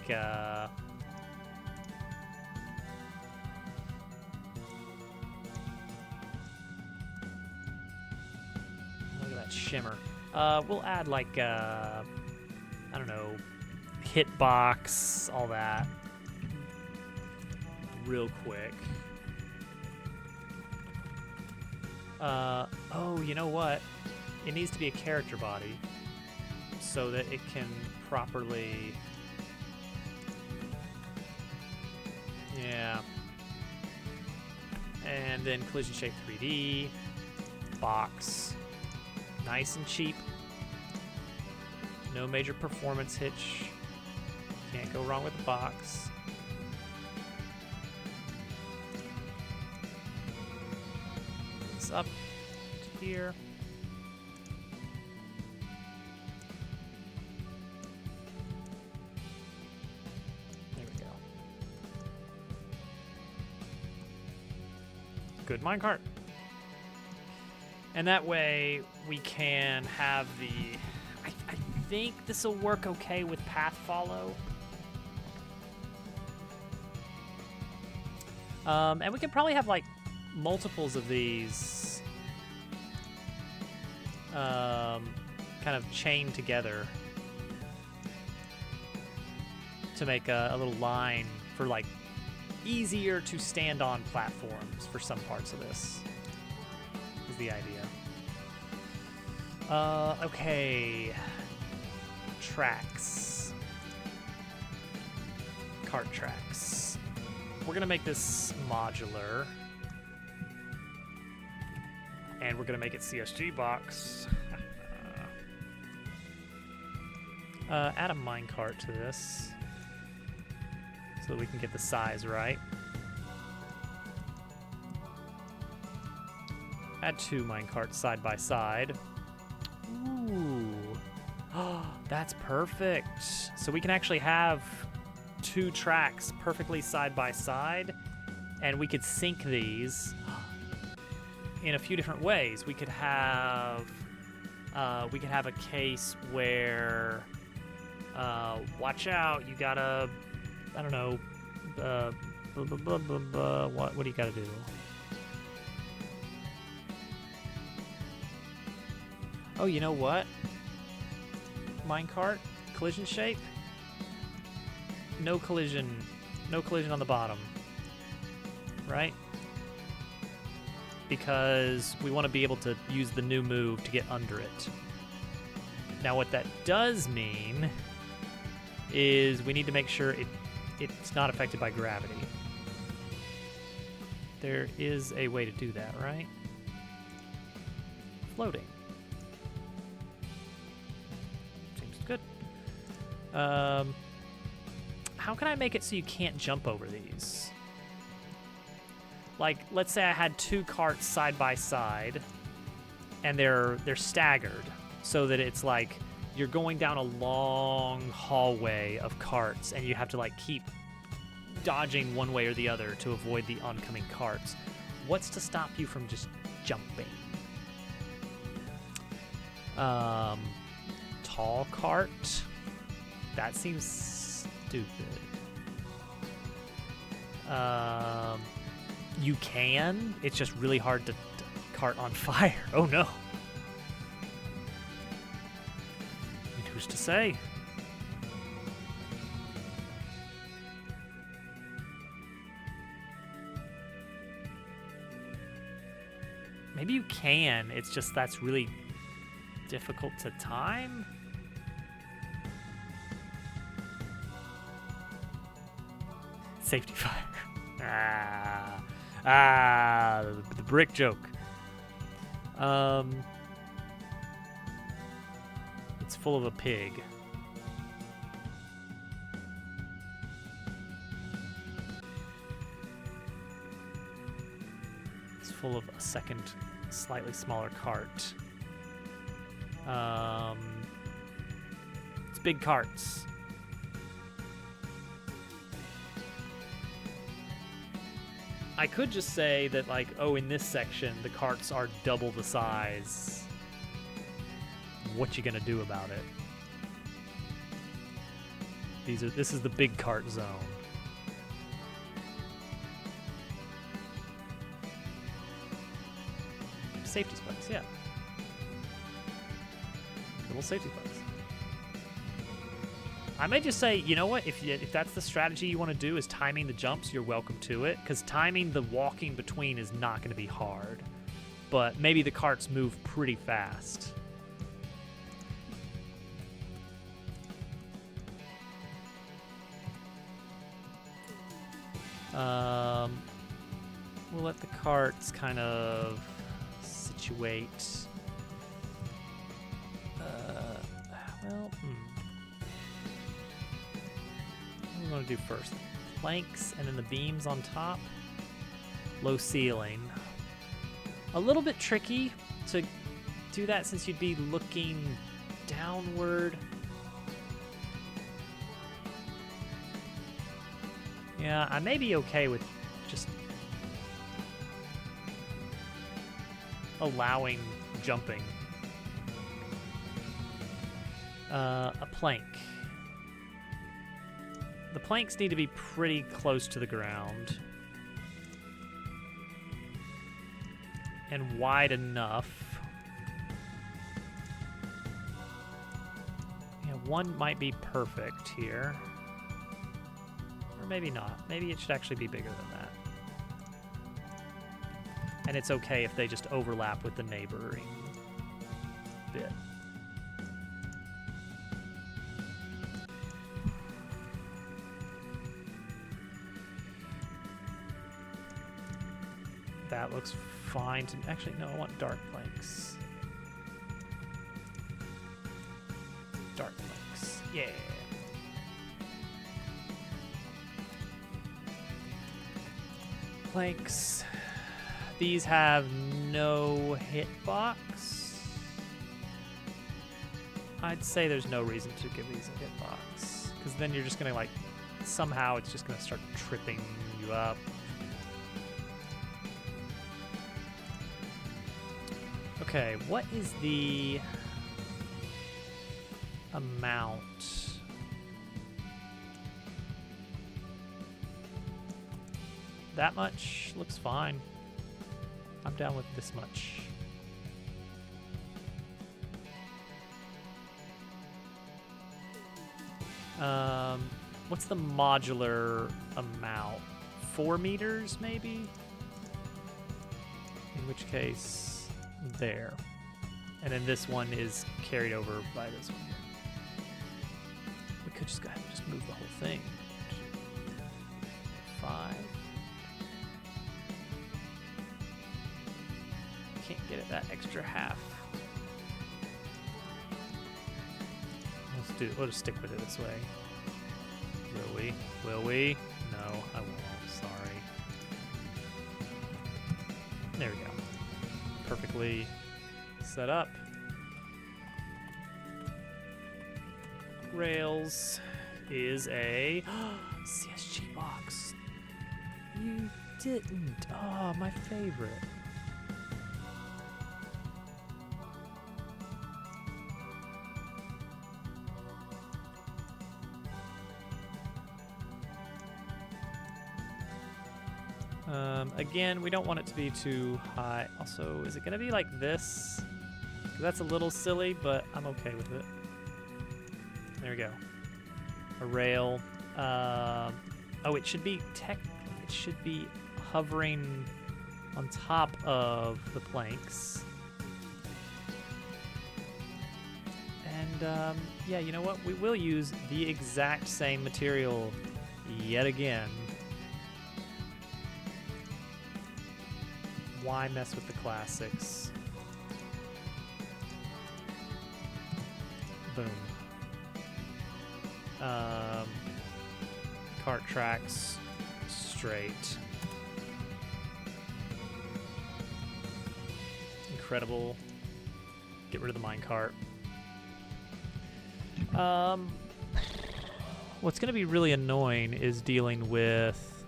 Speaker 1: shimmer. We'll add like I don't know, hitbox, all that, real quick. Oh, you know what? It needs to be a character body so that it can properly... Yeah. And then Collision Shape 3D. Box. Nice and cheap. No major performance hitch. Can't go wrong with the box. This up to here. There we go. Good minecart. And that way we can have the... I think this will work okay with path follow. And we can probably have like multiples of these kind of chained together to make a little line for like easier to stand on platforms for some parts of this is the idea. Okay. Tracks. Cart tracks. We're gonna make this modular. And we're gonna make it CSG box. Add a minecart to this so that we can get the size right. Add 2 minecarts side by side. Ooh. Oh, that's perfect. So we can actually have 2 tracks perfectly side by side, and we could sync these in a few different ways. We could have a case where watch out, you gotta, I don't know, what do you gotta do? Oh, you know what? Minecart, collision shape. No collision on the bottom, right? Because we want to be able to use the new move to get under it. Now what that does mean is we need to make sure it's not affected by gravity. There is a way to do that, right? Floating. Seems good. How can I make it so you can't jump over these? Like, let's say I had 2 carts side by side, and they're staggered, so that it's like you're going down a long hallway of carts, and you have to like keep dodging one way or the other to avoid the oncoming carts. What's to stop you from just jumping? Tall cart. That seems stupid. You can. It's just really hard to cart on fire. Oh no. And who's to say? Maybe you can. It's just that's really difficult to time. Safety fire. The brick joke. It's full of a pig. It's full of a second, slightly smaller cart. It's big carts. I could just say that, like, oh, in this section, the carts are double the size. What you gonna do about it? This is the big cart zone. Safety spikes, yeah. Little safety spikes. I may just say, you know what? If that's the strategy you want to do, is timing the jumps, you're welcome to it. Because timing the walking between is not going to be hard. but maybe the carts move pretty fast. We'll let the carts kind of situate. What do we want to do first? Planks and then the beams on top. Low ceiling. A little bit tricky to do that since you'd be looking downward. Yeah, I may be okay with just allowing jumping. A plank. The planks need to be pretty close to the ground. And wide enough. Yeah, one might be perfect here. Or maybe not. Maybe it should actually be bigger than that. And it's okay if they just overlap with the neighboring bit. That looks fine to actually no, I want dark planks. Dark planks. Yeah. Planks. These have no hitbox. I'd say there's no reason to give these a hitbox, because then you're just gonna like somehow it's just gonna start tripping you up. Okay, what is the amount? That much looks fine. I'm down with this much. What's the modular amount? 4 meters, maybe? In which case, there. And then this one is carried over by this one. We could just go ahead and just move the whole thing. 5. Can't get it that extra half. We'll just stick with it this way. Will we? Will we? No, I won't. Sorry. There we go. Perfectly set up. Rails is a CSG box. You didn't. Oh, my favorite. Again, we don't want it to be too high. Also, is it going to be like this? That's a little silly, but I'm okay with it. There we go. A rail. Oh, it should be it should be hovering on top of the planks. And yeah, you know what? We will use the exact same material yet again. Why mess with the classics? Boom. Cart tracks straight. Incredible. Get rid of the minecart. What's going to be really annoying is dealing with...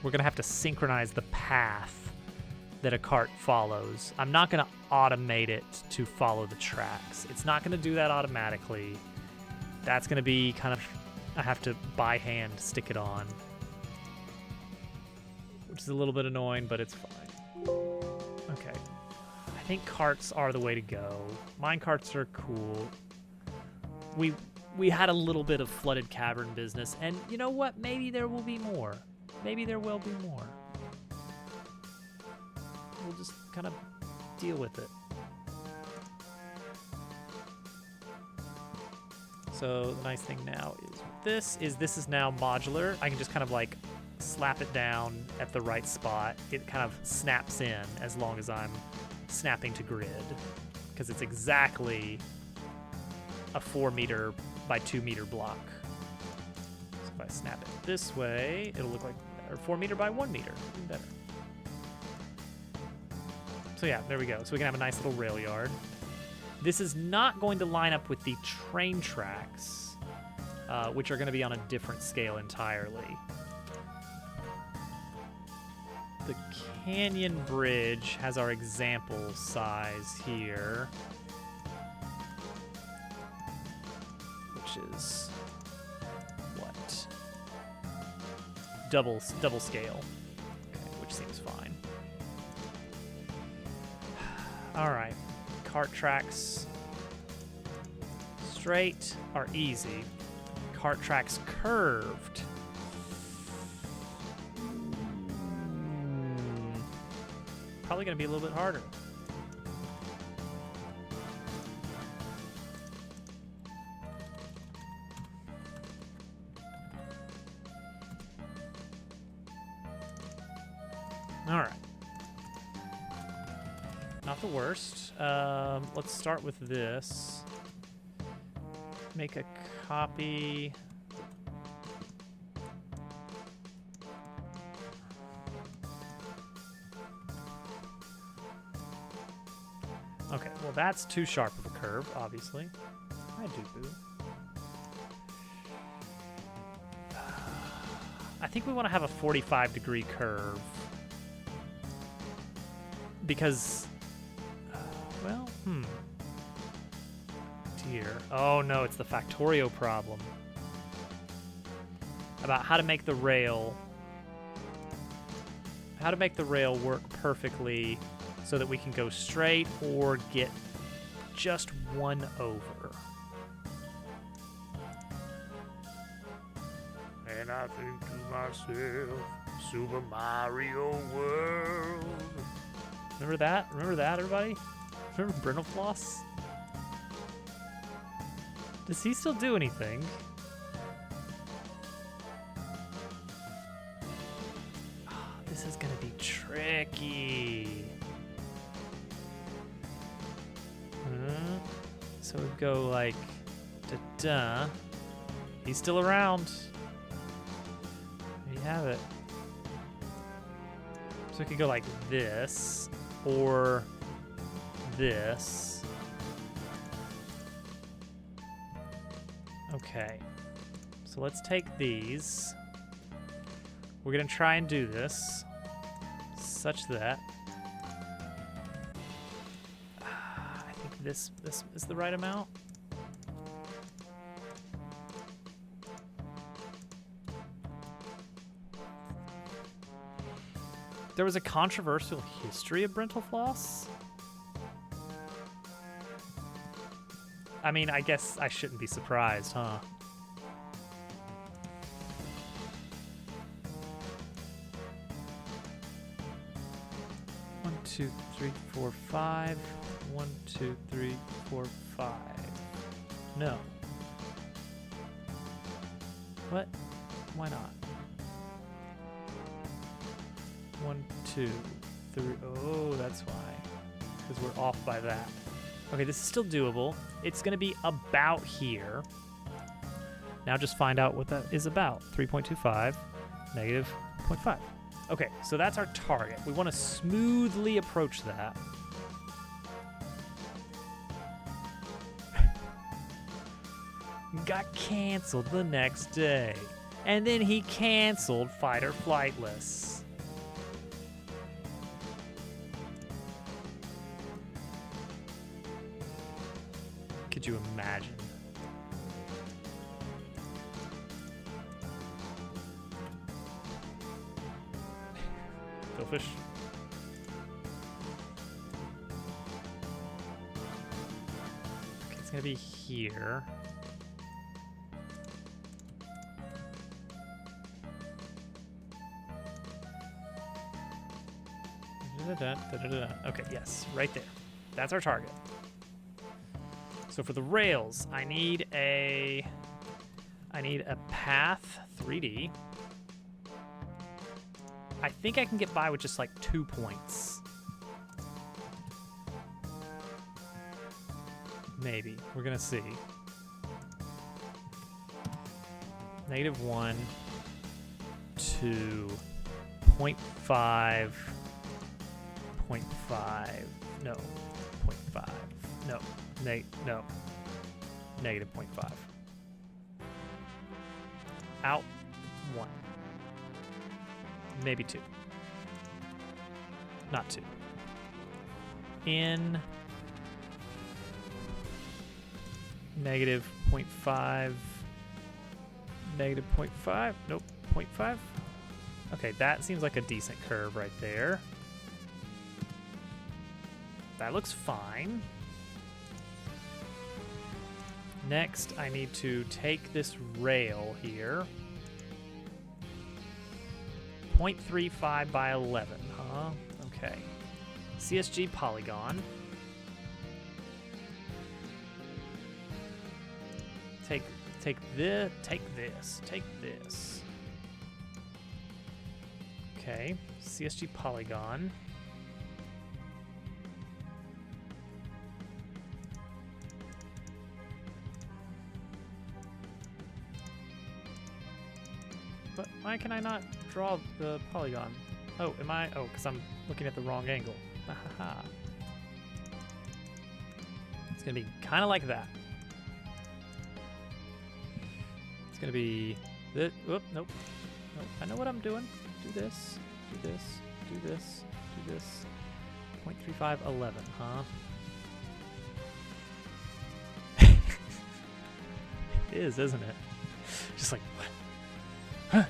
Speaker 1: We're going to have to synchronize the path that a cart follows. I'm not going to automate it to follow the tracks. It's not going to do that automatically. That's going to be kind of, I have to by hand stick it on, which is a little bit annoying, but it's fine. Okay. I think carts are the way to go. Mine carts are cool. We had a little bit of flooded cavern business, and you know what? Maybe there will be more. Maybe there will be more. We'll just kind of deal with it. So the nice thing now is this is now modular. I can just kind of like slap it down at the right spot. It kind of snaps in as long as I'm snapping to grid, because it's exactly a 4 meter by 2 meter block. So if I snap it this way, it'll look like, or 4 meter by 1 meter, even better. So yeah, there we go. So we can have a nice little rail yard. This is not going to line up with the train tracks, which are going to be on a different scale entirely. The Canyon Bridge has our example size here, which is what? Double scale, okay, which seems fine. All right, cart tracks straight are easy. Cart tracks curved. Probably going to be a little bit harder. All right. Not the worst. Let's start with this. Make a copy. Okay, well that's too sharp of a curve, obviously. I do boo. I think we want to have a 45-degree curve. Because, well, Dear. Oh no, it's the Factorio problem. About how to make the rail work perfectly so that we can go straight or get just one over. And I think to myself, Super Mario World. Remember that? Remember that, everybody? Remember Brindlefloss? Does he still do anything? This is gonna be tricky. So we go like da-da. He's still around. There you have it. So we could go like this or this. Okay. So let's take these. We're gonna try and do this such that I think this is the right amount. There was a controversial history of Brindlefloss. I mean, I guess I shouldn't be surprised, huh? One, two, three, four, five. 1, 2, 3, 4, 5. No. What? Why not? 1, 2, 3. Oh, that's why. Because we're off by that. Okay, this is still doable. It's going to be about here. Now just find out what that is about. 3.25, negative 0.5. Okay, so that's our target. We want to smoothly approach that. Got canceled the next day. And then he canceled Fight or Flightless. Could you imagine? Philfish. Okay, it's gonna be here. Okay, yes, right there. That's our target. So for the rails, I need a path 3D. I think I can get by with just like 2 points. Maybe. We're gonna see. -1, 2, 0.5, 0.5, no, 0.5, no, no, -0.5. Out 1. Maybe 2. Not 2. In -0.5. -0.5. Nope. 0.5. Okay, that seems like a decent curve right there. That looks fine. Next, I need to take this rail here. 0.35 by 11, huh? Okay. CSG polygon. Take this. Okay, CSG polygon. But why can I not draw the polygon? Oh, am I? Oh, because I'm looking at the wrong angle. Ahaha. It's gonna be kind of like that. It's gonna be this. Whoop, nope. Nope. I know what I'm doing. Do this. Do this. Do this. Do this. 0.3511, huh? It is, isn't it? Just like what? Huh?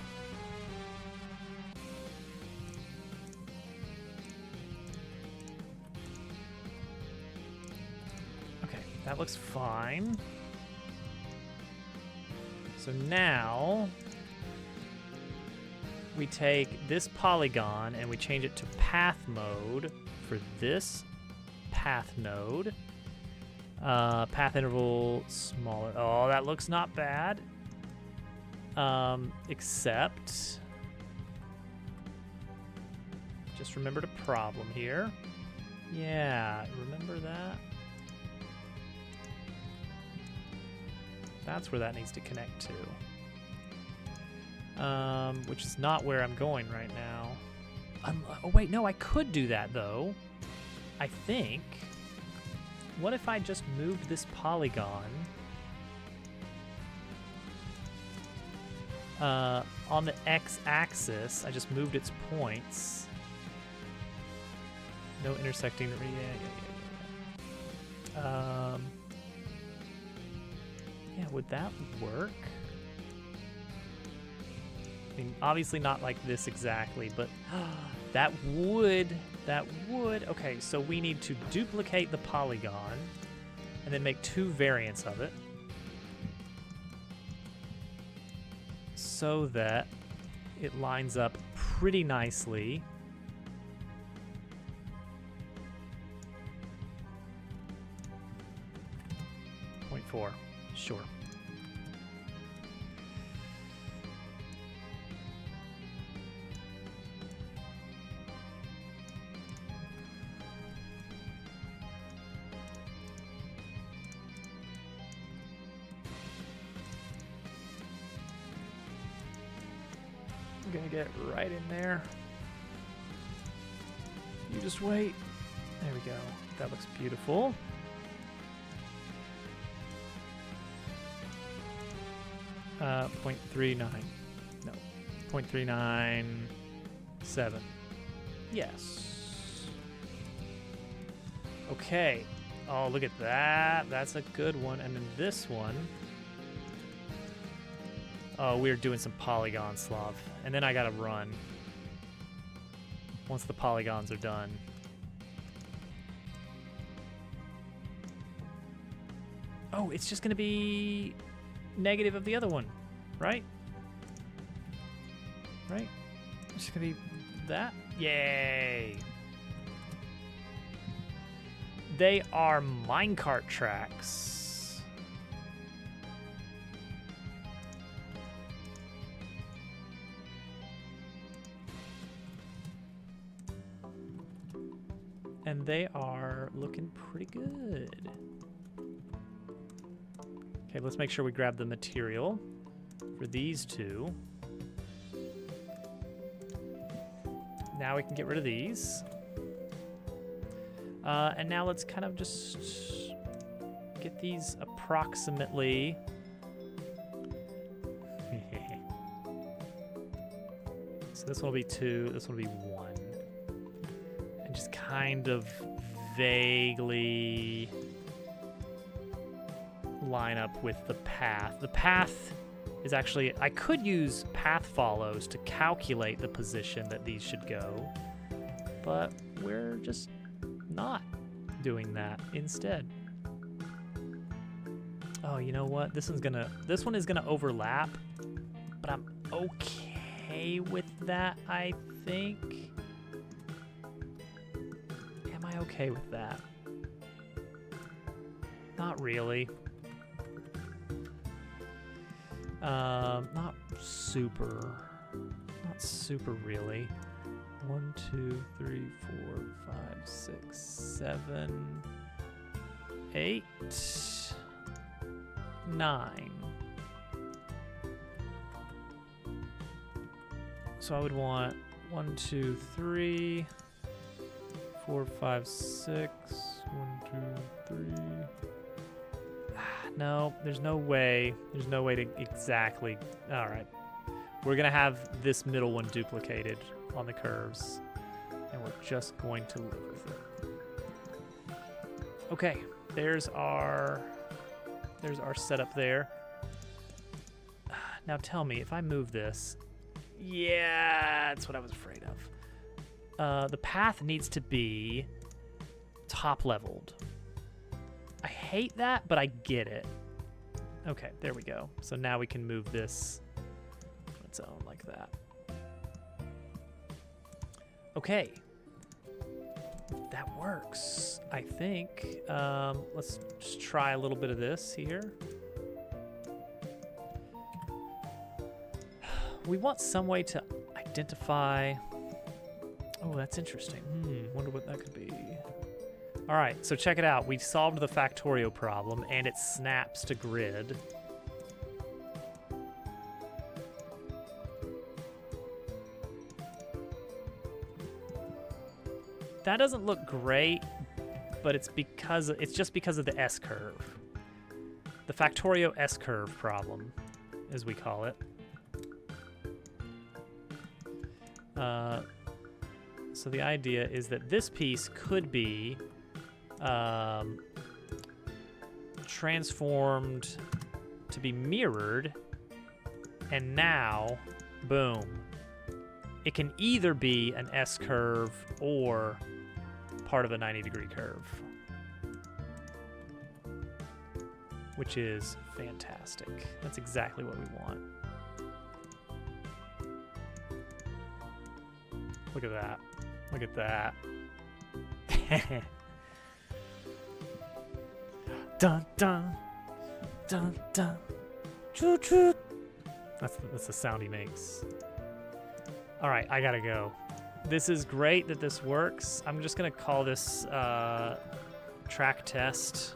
Speaker 1: Okay, that looks fine. So now we take this polygon and we change it to path mode for this path node. Path interval smaller. Oh, that looks not bad. Except, just remembered a problem here. Yeah, remember that? That's where that needs to connect to. Which is not where I'm going right now. Oh wait, no, I could do that though. I think. What if I just moved this polygon on the x-axis? I just moved its points. No intersecting. Yeah. Yeah, would that work? I mean, obviously not like this exactly, but that would. Okay, so we need to duplicate the polygon and then make 2 variants of it so that it lines up pretty nicely. .4, sure. I'm gonna get right in there. You just wait. There we go. That looks beautiful. Uh, 0.39. No. 0.397. Yes. Okay. Oh, look at that. That's a good one. And then this one. Oh, we're doing some polygon slop. And then I gotta run. Once the polygons are done. Oh, it's just gonna be negative of the other one, right? Right? It's gonna be that? Yay! They are minecart tracks. And they are looking pretty good. Okay, let's make sure we grab the material for these two. Now we can get rid of these. And now let's kind of just get these approximately. So this one will be 2, this one will be 1. And just kind of vaguely line up with the path. The path is actually, I could use path follows to calculate the position that these should go, but we're just not doing that instead. Oh, you know what? This one is gonna overlap, but I'm okay with that, I think. Am I okay with that? Not really. Not super really. 1, 2, 3, 4, 5, 6, 7, 8, 9. So I would want 1, 2, 3, 4, 5, 6, 1, 2, 3. No, there's no way. There's no way to exactly. All right. We're going to have this middle one duplicated on the curves, and we're just going to live with it. Okay, there's our setup there. Now tell me, if I move this, yeah, that's what I was afraid of. The path needs to be top leveled. I hate that, but I get it. Okay, there we go. So now we can move this on its own like that. Okay. That works, I think. Let's just try a little bit of this here. We want some way to identify... Oh, that's interesting. Wonder what that could be. All right, so check it out. We solved the Factorio problem, and it snaps to grid. That doesn't look great, but it's just because of the S-curve. The Factorio S-curve problem, as we call it. So the idea is that this piece could be transformed to be mirrored, and now, boom. It can either be an S-curve or part of a 90-degree curve, which is fantastic. That's exactly what we want. Look at that. Look at that. Dun dun dun dun. Choo choo. That's the sound he makes. All right, I gotta go. This is great that this works. I'm just gonna call this track test,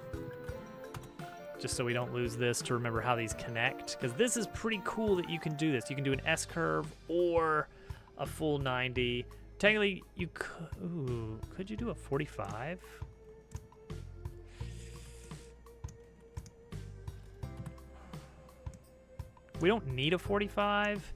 Speaker 1: just so we don't lose this, to remember how these connect. Because this is pretty cool that you can do this. You can do an S curve or a full 90. Technically, you could. Ooh, could you do a 45? We don't need a 45.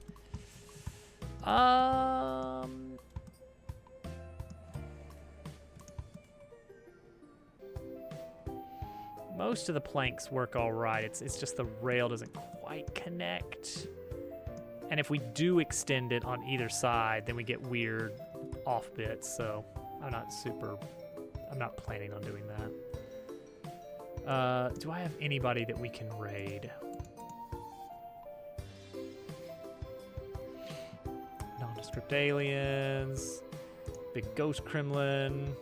Speaker 1: Most of the planks work all right. It's just the rail doesn't quite connect. And if we do extend it on either side, then we get weird off bits. So I'm not planning on doing that. Do I have anybody that we can raid? Nondescript aliens, big ghost Kremlin.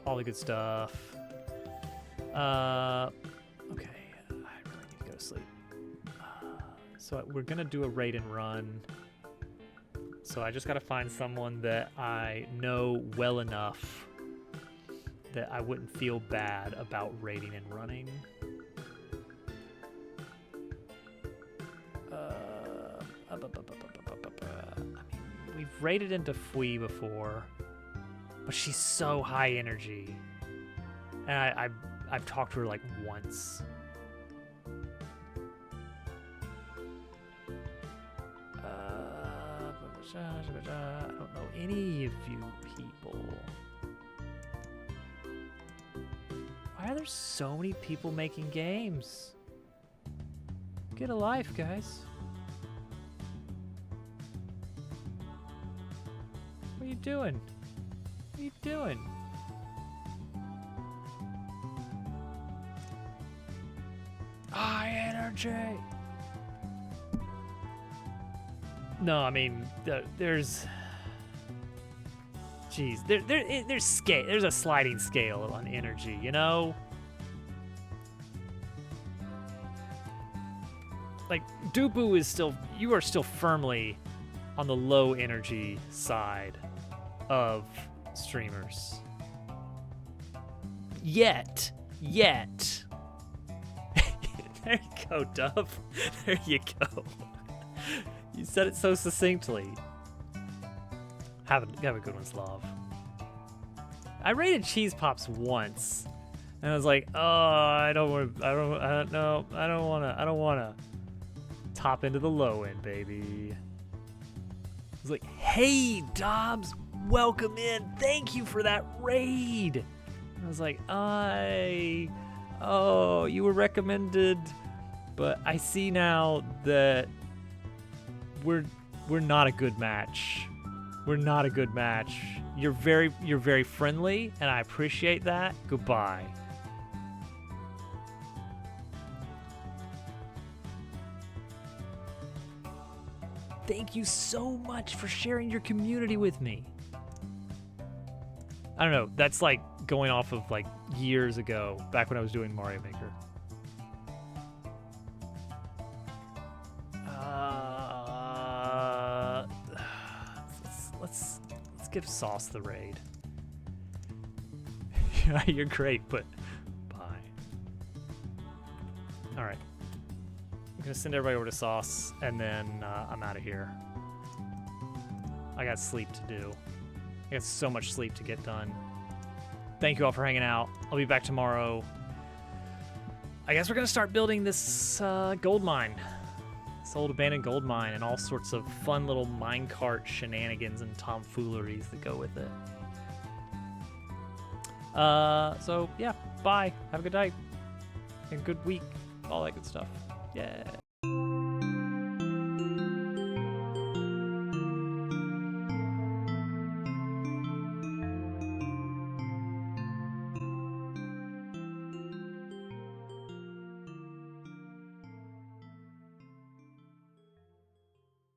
Speaker 1: all the good stuff. Okay, I really need to go to sleep. So we're gonna do a raid and run. So I just gotta find someone that I know well enough that I wouldn't feel bad about raiding and running. I mean, we've raided into Fui before, but she's so high energy, and I've talked to her like once. I don't know any of you people. Why are there so many people making games? Get a life, guys. What are you doing? What are you doing? High energy. No, I mean, there's... Jeez, there's a sliding scale on energy, you know? Like, Dupu is still... You are still firmly on the low energy side of streamers. Yet. There you go, Dove. There you go. You said it so succinctly. Have a good one, Slav. I rated Cheese Pops once, and I was like, oh, I don't want to top into the low end, baby. I was like, hey, Dobbs, welcome in. Thank you for that raid. And I was like, oh, you were recommended, but I see now that we're not a good match. We're not a good match. You're very friendly, and I appreciate that. Goodbye. Thank you so much for sharing your community with me. I don't know. That's like going off of like years ago, back when I was doing Mario Maker. Let's give Sauce the raid. Yeah, you're great, but bye. All right. I'm gonna send everybody over to Sauce, and then I'm out of here. I got sleep to do. I got so much sleep to get done. Thank you all for hanging out. I'll be back tomorrow. I guess we're gonna start building this gold mine. This old abandoned gold mine, and all sorts of fun little minecart shenanigans and tomfooleries that go with it. So yeah, bye. Have a good night. And good week. All that good stuff. Yeah.